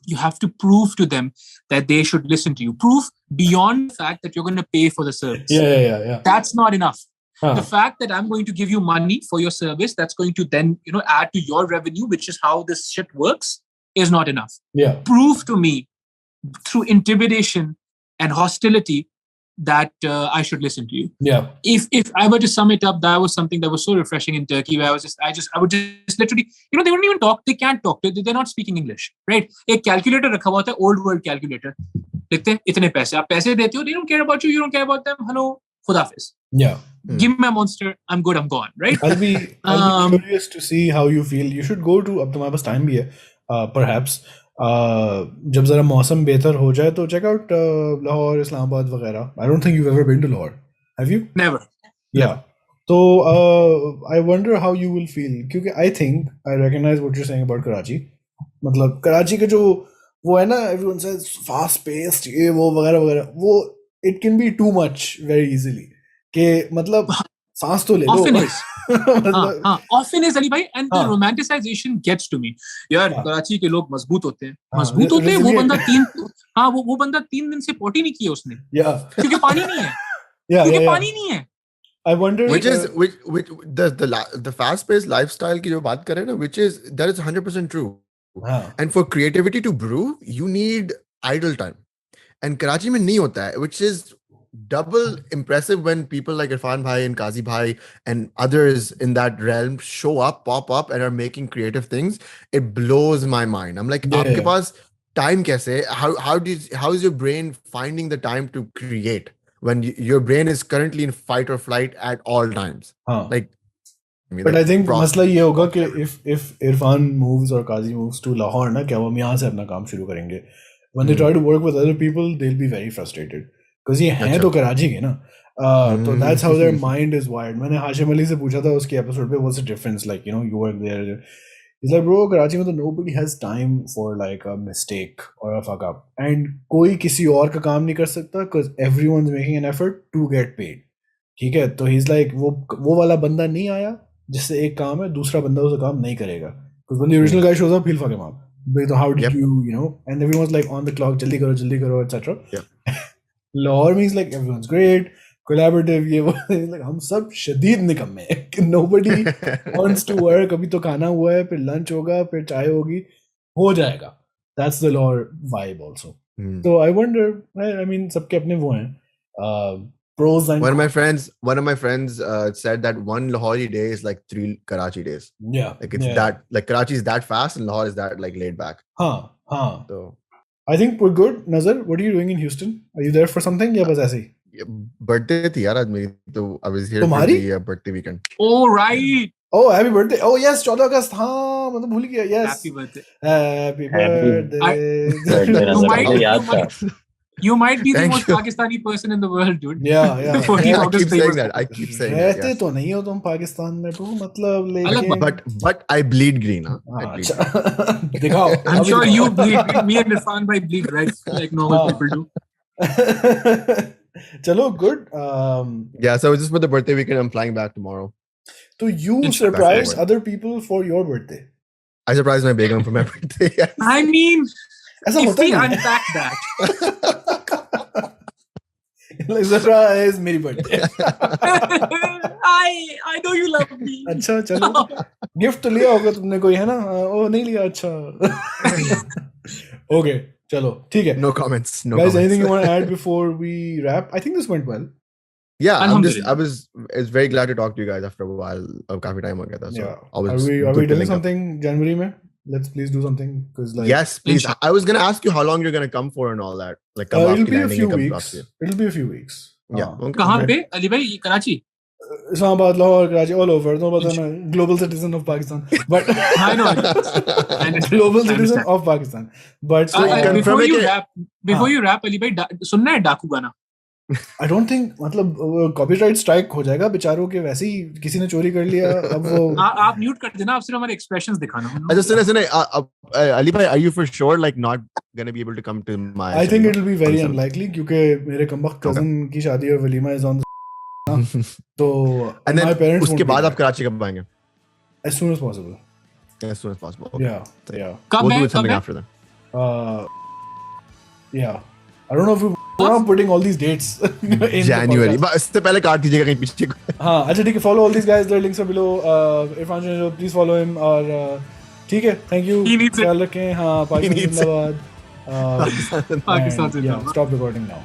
you have to prove to them that they should listen to you. Proof beyond the fact that you're going to pay for the service. Yeah. That's not enough. The fact that I'm going to give you money for your service, that's going to then, add to your revenue, which is how this shit works, is not enough. Yeah. Prove to me through intimidation and hostility that I should listen to you. Yeah. If I were to sum it up, that was something that was so refreshing in Turkey, where I would just literally, they wouldn't even talk. They can't talk. They're not speaking English, right? एक calculator रखा हुआ था, old world calculator. लिखते हैं इतने पैसे, आप पैसे देते हो, they don't care about you don't care about them. Hello, खुदाफिज. Yeah. Give me a monster, I'm good, I'm gone, right? I'll be curious to see how you feel. You should go to, अब तुम्हारे पास time भी है, perhaps. जब जरा मौसम बेहतर हो जाए तो check out लाहौर, इस्लामाबाद वगैरह. I don't think you've ever been to Lahore. Have you? Never. Yeah. So I wonder how you will feel, क्योंकि I think I recognize what you're saying about Karachi. मतलब कराची के जो वो है ना, everyone says fast paced, ये वो वगैरह वगैरह, वो it can be too much very easily. कि मतलब सांस तो ले लो. Often is. Often is Ali bhai, and the romanticization gets to me. यार कराची के लोग मजबूत होते हैं, वो बंदा 3 दिन से पोटी नहीं किया उसने, क्योंकि पानी नहीं है, पानी नहीं है. I wonder which the fast-paced lifestyle की जो बात कर रहे हैं ना, that is 100% true. And for creativity to brew, you need idle time. And Karachi में नहीं होता है, which is double impressive when people like Irfan Bhai and Kazi Bhai and others in that realm pop up and are making creative things. It blows my mind. I'm like, आपके पास time कैसे? How is your brain finding the time to create? when your brain is currently in fight or flight at all times. Like, but I think मसला ये होगा कि if Irfan moves or Kazi moves to Lahore ना, क्या वो यहाँ से अपना काम शुरू करेंगे? When they try to work with other people, they'll be very frustrated because ये हैं तो कराची के ना. So that's how their mind is wired. मैंने हाशिम अली से पूछा था उसके एपिसोड पे, what's the difference? Like, you know, you work there. He's like, bro, Karachi में तो nobody has time for like a mistake or a fuck up. And कोई किसी और का काम नहीं कर सकता because everyone's making an effort to get paid. ठीक है, तो he's like, वो वाला बंदा नहीं आया जिससे एक काम है, दूसरा बंदा उसे काम नहीं करेगा. Because when the original guy shows up, he'll fuck him up. But how did you know? And everyone's like on the clock, jaldi karo, etc. Yeah. Lahore means like everyone's great, collaborative. ये वो like हम सब शदीद निकम्मे हैं. Nobody wants to work. अभी तो खाना हुआ है, फिर lunch होगा, फिर चाय होगी, हो जाएगा. That's the Lahore vibe also. So I wonder. I mean, सबके अपने वो हैं. Pros and one of my friends said that one Lahori day is like 3 Karachi days. Yeah, like it's that, like Karachi is that fast and Lahore is that like laid back. So I think we're good. Nazar, what are you doing in Houston? Are you there for something? या बस ऐसे ही? Birthday थी यार आज मेरी, तो I was here for the birthday weekend. Oh right. Oh, happy birthday. Oh yes, 14 अगस्त. हाँ, मतलब भूल गया. Yes. Happy birthday. Happy birthday. You might be the most Pakistani person in the world, dude. Yeah. I keep saying that. रहते तो नहीं हो तुम पाकिस्तान में, तो मतलब लेकिन but I bleed green. दिखाओ. I'm sure you bleed. Me and Irfan bhai bleed red like normal people do. Chalo, good. Yeah, so just for the birthday weekend, I'm flying back tomorrow. So you surprise other people for your birthday? I surprised my begum for my birthday. Yes. I mean, if we unpack that. Like Zara is मेरी birthday. I know you love me. अच्छा चलो, gift तो लिया होगा तुमने कोई, है ना? ओ नहीं लिया, अच्छा. Okay, चलो ठीक है. No comments. Guys, anything you want to add before we wrap? I think this went well. Yeah, I was very glad to talk to you guys after a while. काफी time हो गया था. So are we doing something January में? Let's please do something, because like yes, please. I was gonna ask you how long you're gonna come for and all that. Like it'll be a few weeks. It'll be a few weeks. Yeah. कहाँ पे? अली भाई, Karachi. Islamabad, Lahore, Karachi, all over. No, but I'm a global citizen of Pakistan. But I know. Global citizen of Pakistan. But so before you wrap, Ali bhai, सुनना है डाकू गाना? I don't think, मतलब copyright strike हो जाएगा बेचारों के, वैसे ही किसी ने चोरी कर लिया. अब वो आप म्यूट कर देना, आप सिर्फ हमारे expressions दिखाना. अच्छा सुने Ali bhai, are you for sure like not gonna be able to come to my? I think it will be very unlikely, क्योंकि मेरे कमबख्त cousin की शादी और वलीमा is on the तो and then उसके बाद आप कराची कब आएंगे? As soon as possible. Okay. Yeah. We'll do something after that. Yeah. I don't know if we're not putting all these dates in January. But इससे पहले काट दीजिएगा कहीं पीछे को. हाँ, अच्छा ठीक है. Follow all these guys. Their links are below. Irfan Kazi, please follow him. और ठीक है. Thank you. ख्याल रखें. हाँ, पाकिस्तान जिंदाबाद. Pakistan जिंदाबाद. Stop recording now.